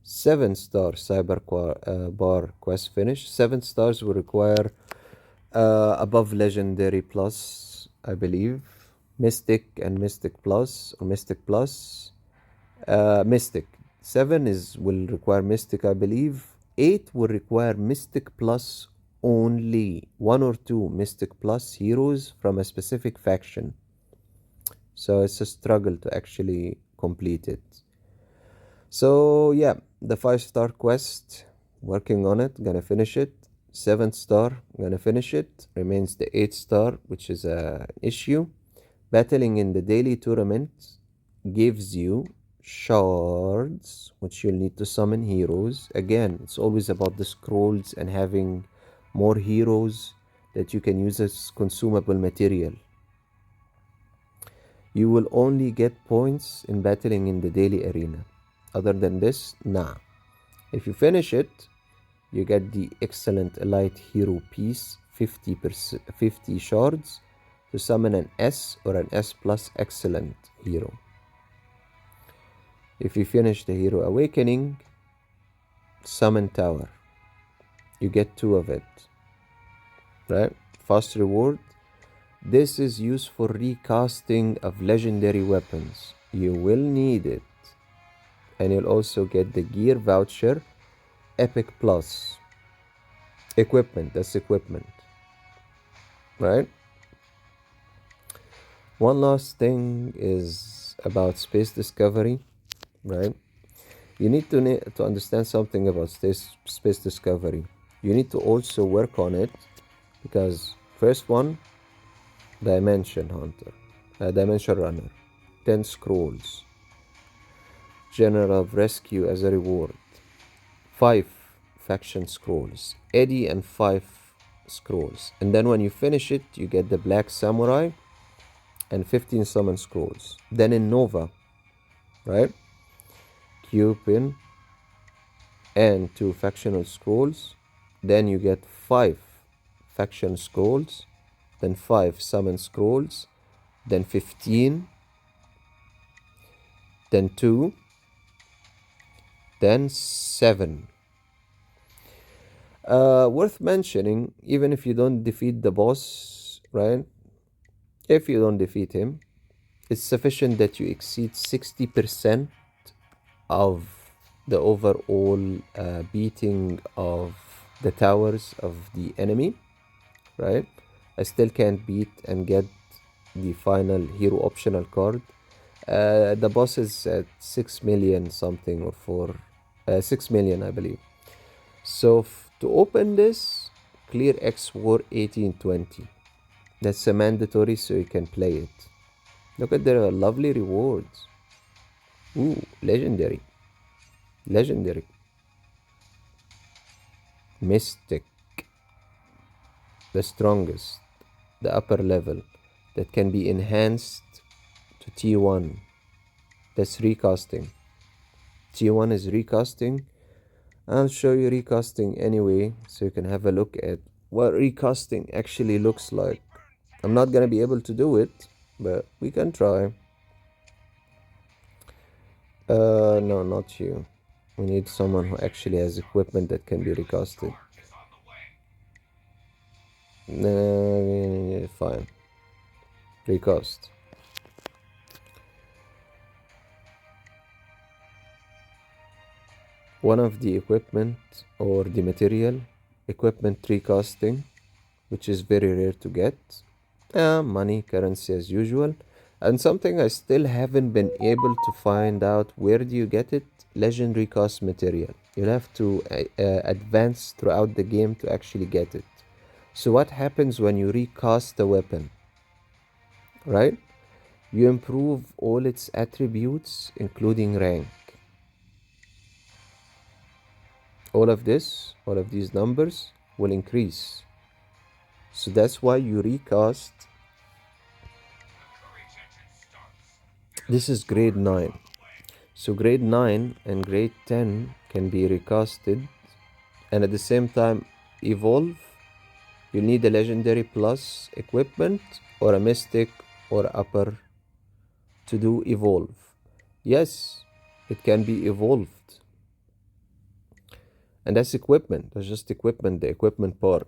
7-star bar quest finish. 7 stars will require above legendary plus, I believe. Mystic and Mystic plus, or Mystic plus. Mystic. 7 will require Mystic, I believe. 8 will require Mystic plus only. 1 or 2 Mystic plus heroes from a specific faction. So it's a struggle to actually complete it. So yeah, the 5-star quest, working on it, gonna finish it. 7-star, gonna finish it. Remains the 8-star, which is an issue. Battling in the daily tournament gives you shards, which you'll need to summon heroes. Again, it's always about the scrolls and having more heroes that you can use as consumable material. You will only get points in battling in the daily arena. Other than this, nah. If you finish it, you get the excellent elite hero piece, 50 shards, to summon an S or an S plus excellent hero. If you finish the hero awakening, summon tower. You get 2 of it. Right? Fast reward. This is used for recasting of legendary weapons. You will need it. And you'll also get the gear voucher, Epic Plus. Equipment, that's equipment. Right? One last thing is about space discovery, right? You need to understand something about space discovery. You need to also work on it because first one, Dimension Hunter, Dimension Runner, 10 scrolls, General of Rescue as a reward, 5 faction scrolls, Eddie and 5 scrolls. And then when you finish it, you get the Black Samurai and 15 summon scrolls. Then in Nova, right? Cupin and 2 factional scrolls. Then you get 5 faction scrolls, then 5 summon scrolls, then 15, then 2, then 7. Worth mentioning, even if you don't defeat the boss, right? If you don't defeat him, it's sufficient that you exceed 60% of the overall beating of the towers of the enemy, right? I still can't beat and get the final hero optional card. The boss is at 6 million something, or 6 million, I believe. So to open this, clear xwar 1820. That's a mandatory, so you can play it. Look at their lovely rewards. Ooh, legendary. Legendary. Mystic. The strongest. The upper level. That can be enhanced to T1. That's recasting. T1 is recasting. I'll show you recasting anyway, so you can have a look at what recasting actually looks like. I'm not gonna be able to do it, but we can try. No, not you. We need someone who actually has equipment that can be recasted. Fine. Recast. One of the equipment or the material, equipment recasting, which is very rare to get. Money, currency as usual. And something I still haven't been able to find out, where do you get it? Legend recast material. You'll have to advance throughout the game to actually get it. So what happens when you recast a weapon, right? You improve all its attributes, including rank. All of these numbers will increase. So that's why you recast. This is grade 9. So grade 9 and grade 10 can be recasted, and at the same time evolve. You need a legendary plus equipment or a mystic or upper to do evolve. Yes, it can be evolved. And that's equipment. That's just equipment, the equipment part.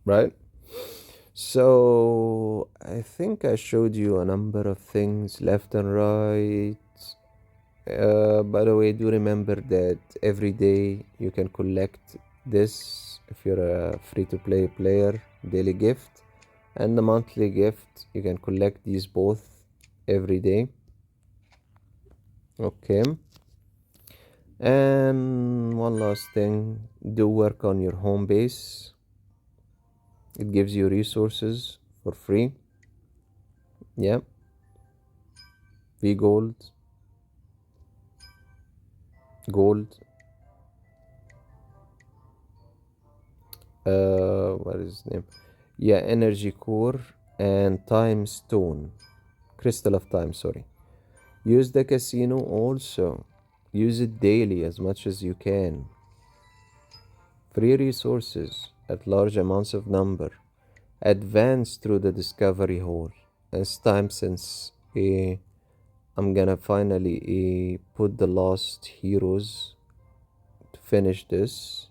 Right? So I think I showed you a number of things left and right. By the way, do remember that every day you can collect this if you're a free-to-play player, daily gift, and the monthly gift. You can collect these both every day. Okay. And one last thing, do work on your home base. It gives you resources for free. Yeah. V gold. Gold. What is his name? Yeah, energy core and time stone. Crystal of time, sorry. Use the casino also. Use it daily as much as you can. Free resources at large amounts of number. Advance through the discovery hall. It's time since I'm gonna finally put the last heroes to finish this.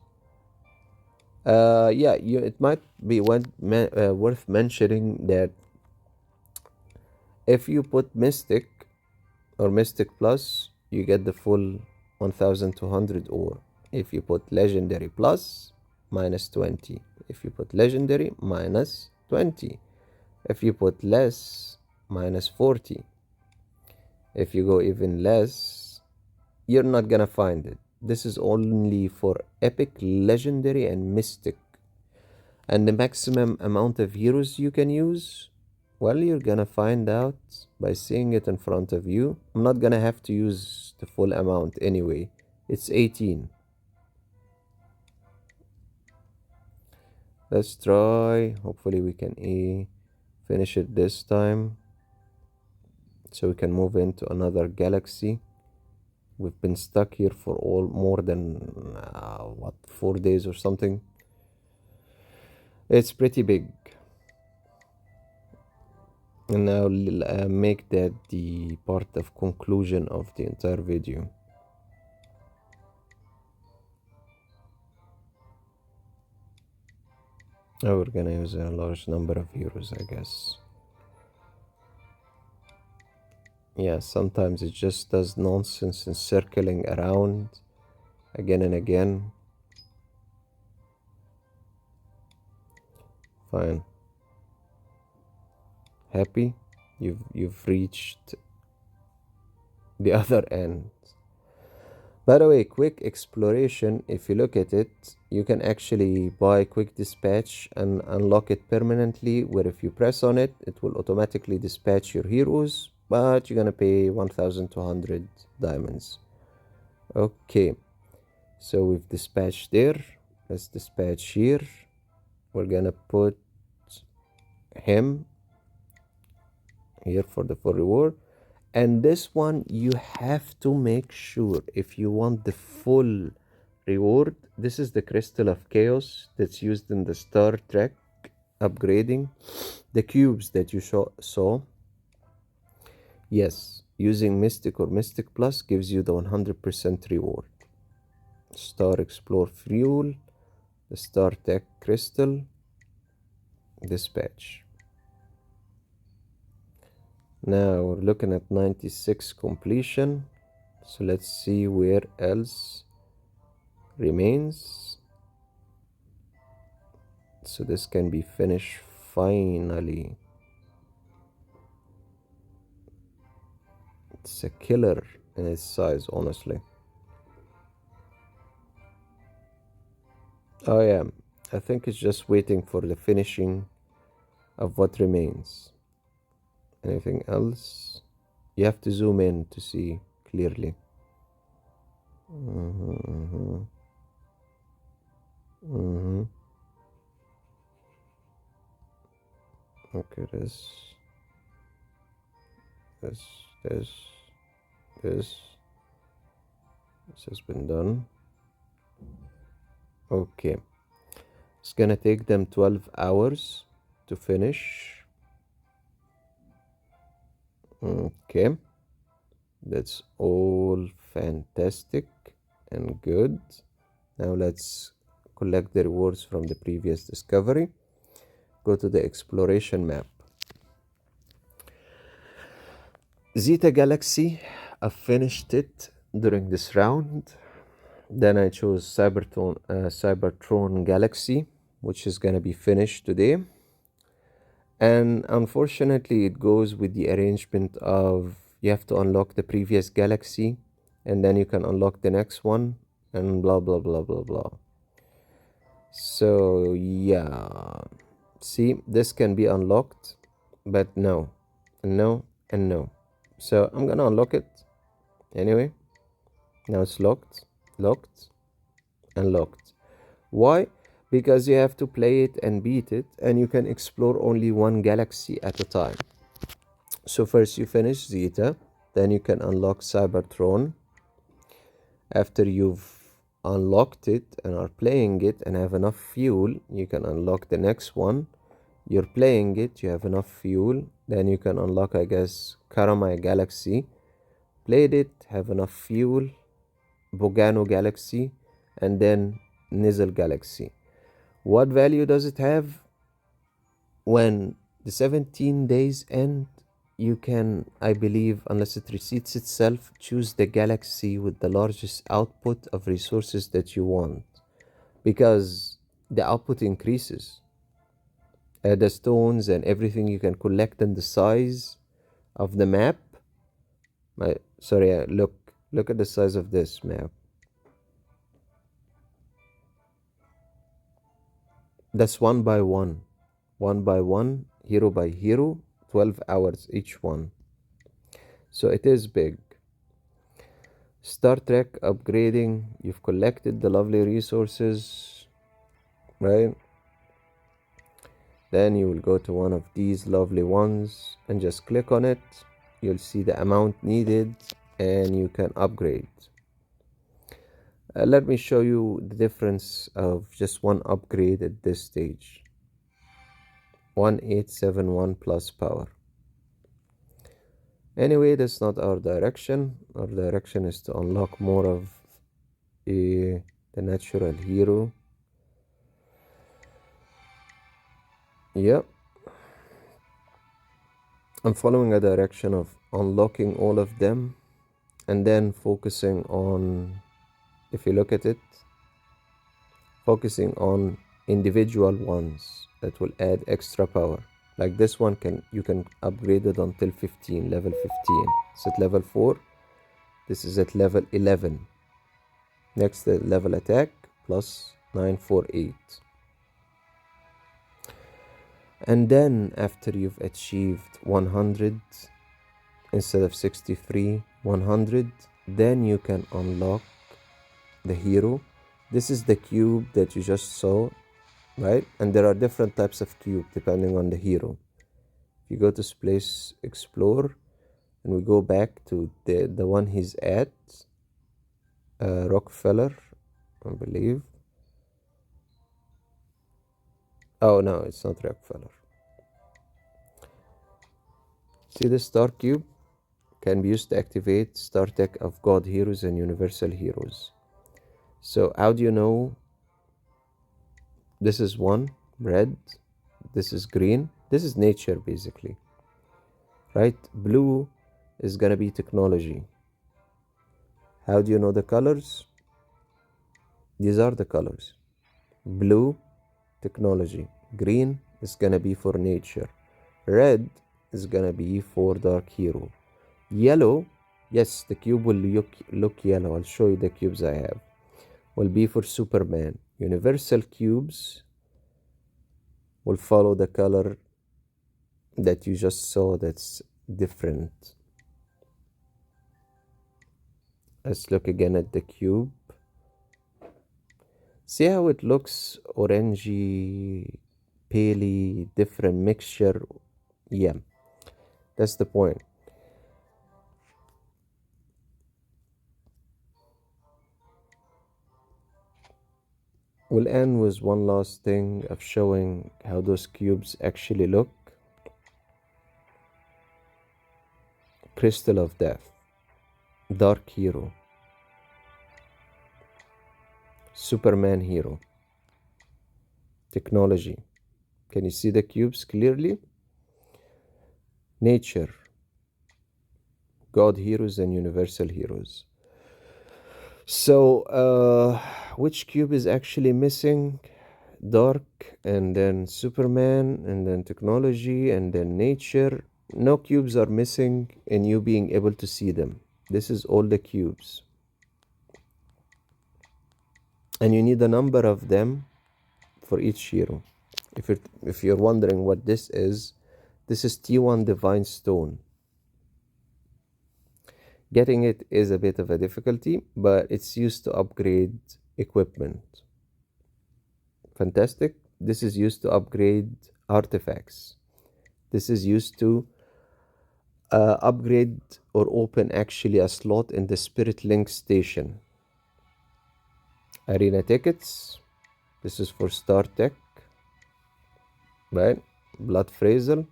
Yeah, it might be worth mentioning that if you put Mystic or Mystic Plus, you get the full 1200 ore. If you put Legendary Plus, minus 20. If you put Legendary, minus 20. If you put less, minus 40. If you go even less, you're not gonna find it. This is only for Epic, Legendary, and Mystic. And the maximum amount of heroes you can use, well, you're gonna find out by seeing it in front of you. I'm not gonna have to use the full amount anyway. It's 18. Let's try. Hopefully we can finish it this time, so we can move into another galaxy. We've been stuck here for more than 4 days or something. It's pretty big. And now make that the part of conclusion of the entire video. Oh, we're gonna use a large number of heroes, I guess. Yeah, sometimes it just does nonsense and circling around again and again. Fine. Happy? You've reached the other end. By the way, quick exploration, if you look at it, you can actually buy quick dispatch and unlock it permanently, where if you press on it, it will automatically dispatch your heroes, but you're gonna pay 1200 diamonds. Okay, so we've dispatched there. Let's dispatch here. We're gonna put him here for the full reward. And this one, you have to make sure, if you want the full reward, this is the Crystal of Chaos that's used in the Star Trek upgrading. The cubes that you saw. Yes, using Mystic or Mystic Plus gives you the 100% reward. Star Explore Fuel, the Star Tech Crystal, Dispatch. Now we're looking at 96 completion. So let's see where else remains. So this can be finished finally. It's a killer in its size, honestly. Oh yeah, I think it's just waiting for the finishing of what remains. Anything else? You have to zoom in to see clearly. Okay, this has been done. Okay, it's gonna take them 12 hours to finish. Okay, that's all fantastic. and good. Now let's collect the rewards from the previous discovery. Go to the exploration map. Zeta Galaxy, I finished it during this round. Then I chose Cybertron Galaxy, which is gonna be finished today. And unfortunately, it goes with the arrangement of you have to unlock the previous galaxy, and then you can unlock the next one, and blah blah blah blah blah. So yeah, see, this can be unlocked, but no, no, and no. So I'm gonna unlock it anyway. Now it's locked, locked, and locked. Why? Because you have to play it and beat it, and you can explore only one galaxy at a time. So first you finish Zeta, then you can unlock Cybertron. After you've unlocked it and are playing it and have enough fuel, you can unlock the next one. You're playing it, you have enough fuel, then you can unlock, I guess, Karamai Galaxy. Played it, have enough fuel, Bogano Galaxy, and then Nizzle Galaxy. What value does it have? When the 17 days end, you can, I believe, unless it resets itself, choose the galaxy with the largest output of resources that you want, because the output increases. The stones and everything you can collect and the size of the map. Look at the size of this map. That's one by one, hero by hero, 12 hours each one. So it is big. Star Trek upgrading, you've collected the lovely resources, right? Then you will go to one of these lovely ones and just click on it. You'll see the amount needed and you can upgrade. Let me show you the difference of just one upgrade at this stage. 1871 plus power. Anyway, that's not our direction. Our direction is to unlock more of the natural hero. Yep. I'm following a direction of unlocking all of them and then focusing on, if you look at it, focusing on individual ones that will add extra power. Like this one, you can upgrade it until 15, level 15. It's at level 4. This is at level 11. Next level attack plus 948. And then after you've achieved 100 instead of 63, 100, then you can unlock the hero. This is the cube that you just saw, right? And there are different types of cube depending on the hero. If you go to Space Explore and we go back to the one he's at, Rockefeller, I believe. Oh no, it's not Rockefeller. See the star cube can be used to activate star tech of god heroes and universal heroes. So how do you know? This is one red, this is green, this is nature basically, right? Blue is gonna be technology. How do you know the colors? These are the colors. Blue, technology. Green is gonna be for nature. Red is gonna be for dark hero. Yellow, yes, the cube will look yellow. I'll show you the cubes I have. Will be for Superman. Universal cubes will follow the color that you just saw that's different. Let's look again at the cube. See how it looks orangey, paley, different mixture? Yeah, that's the point. We'll end with one last thing of showing how those cubes actually look. Crystal of Death, Dark Hero. Superman hero. Technology. Can you see the cubes clearly? Nature. God heroes and universal heroes. So, which cube is actually missing? Dark, and then Superman, and then technology, and then nature. No cubes are missing in you being able to see them. This is all the cubes. And you need a number of them for each hero. If you're wondering what this is T1 Divine Stone. Getting it is a bit of a difficulty, but it's used to upgrade equipment. Fantastic. This is used to upgrade artifacts. This is used to upgrade or open actually a slot in the Spirit Link station. Arena tickets. This is for Star Tech. Right? Blood Phrasal.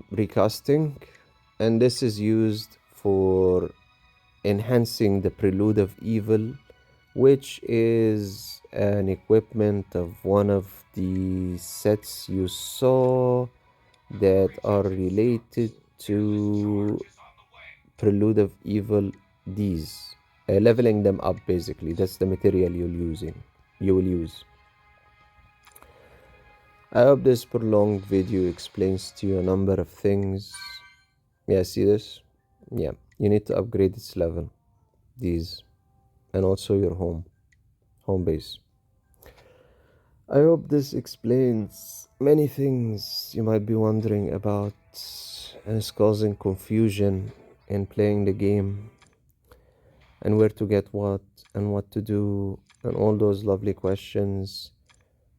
Recasting. And this is used for enhancing the Prelude of Evil, which is an equipment of one of the sets you saw that are related to Prelude of Evil. These leveling them up, basically. That's the material you will use. I hope this prolonged video explains to you a number of things. Yeah, see this? Yeah, you need to upgrade its level. These. And also your home base. I hope this explains many things you might be wondering about and is causing confusion in playing the game and where to get what and what to do and all those lovely questions,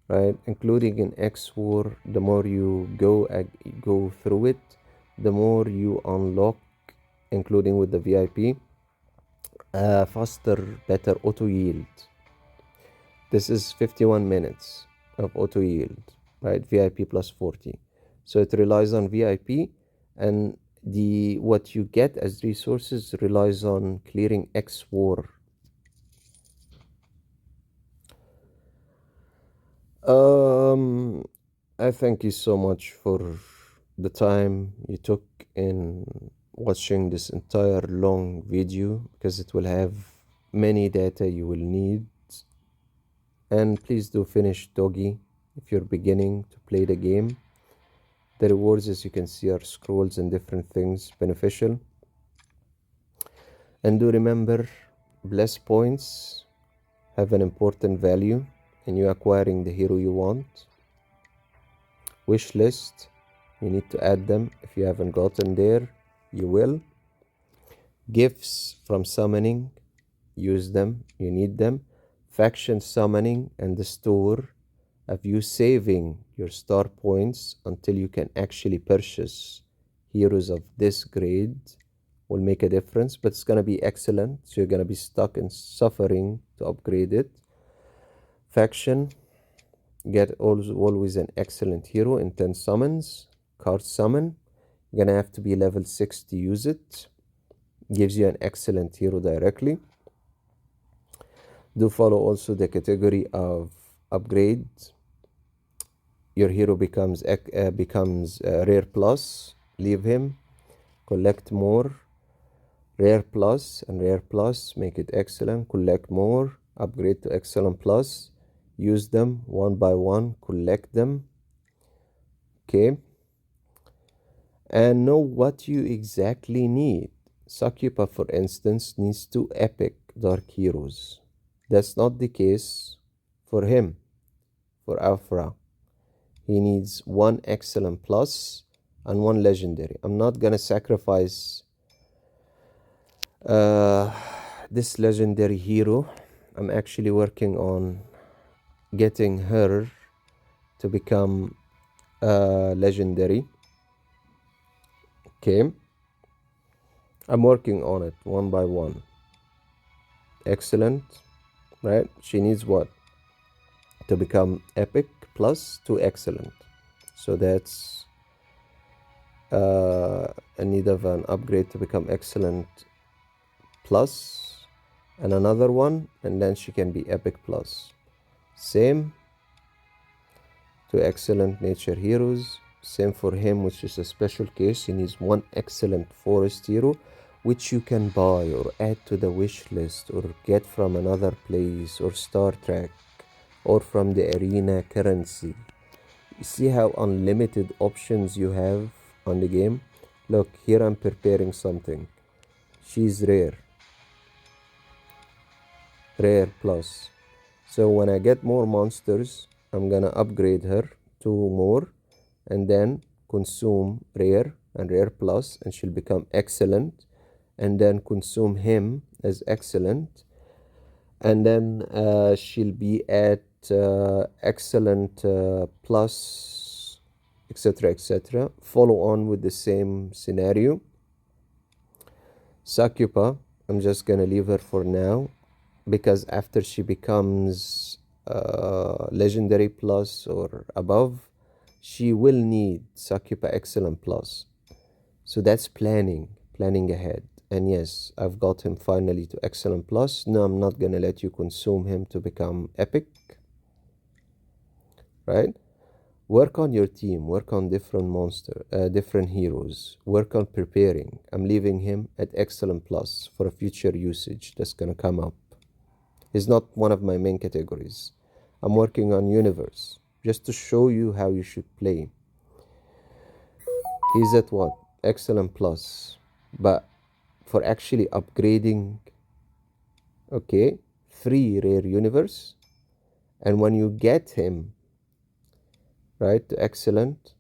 right? Including in xwar. The more you go through it, the more you unlock, including with the VIP, faster, better auto yield. This is 51 minutes of auto yield, right? VIP plus 40. So it relies on VIP, and what you get as resources relies on clearing xwar. I thank you so much for the time you took in watching this entire long video, because it will have many data you will need. And please do finish Doggy if you're beginning to play the game. The rewards, as you can see, are scrolls and different things beneficial. And do remember, bless points have an important value in you acquiring the hero you want. Wish list, you need to add them. If you haven't gotten there, you will. Gifts from summoning, use them, you need them. Faction summoning and the store of you saving your star points until you can actually purchase heroes of this grade will make a difference, but it's going to be excellent, so you're going to be stuck in suffering to upgrade it. Faction, get always an excellent hero in 10 summons. Card summon, you're going to have to be level 6 to use it. Gives you an excellent hero directly. Do follow also the category of upgrade. Your hero becomes rare plus. Leave him. Collect more. Rare plus and rare plus. Make it excellent. Collect more. Upgrade to excellent plus. Use them one by one. Collect them. Okay. And know what you exactly need. Sakupa, for instance, needs 2 epic dark heroes. That's not the case for him. For Afra, he needs 1 excellent plus and 1 legendary. I'm not gonna sacrifice this legendary hero. I'm actually working on getting her to become legendary. Okay, I'm working on it one by one. Excellent, right? She needs what? To become epic plus 2 excellent. So that's a need of an upgrade to become excellent plus and another one, and then she can be epic plus. Same to excellent nature heroes. Same for him, which is a special case. He needs one excellent forest hero, which you can buy or add to the wish list or get from another place or Star Trek or from the arena currency. You see how unlimited options you have on the game? Look, here I'm preparing something. She's rare. Rare plus. So when I get more monsters, I'm gonna upgrade her to more and then consume rare and rare plus, and she'll become excellent, and then consume him as excellent, and then she'll be at excellent plus, etc., etc. Follow on with the same scenario. Sakupa, I'm just gonna leave her for now, because after she becomes legendary plus or above, she will need Sakupa excellent plus. So that's planning ahead. And yes, I've got him finally to excellent plus. No, I'm not gonna let you consume him to become epic, right? Work on your team, work on different heroes, work on preparing. I'm leaving him at excellent plus for a future usage that's gonna come up. He's not one of my main categories. I'm working on universe just to show you how you should play. He's at what? Excellent plus. But for actually upgrading, okay, 3 rare universe. And when you get him, right, to excellent,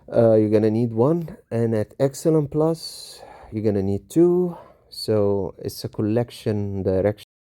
you're gonna need 1. And at excellent plus, you're gonna need 2. So it's a collection direction.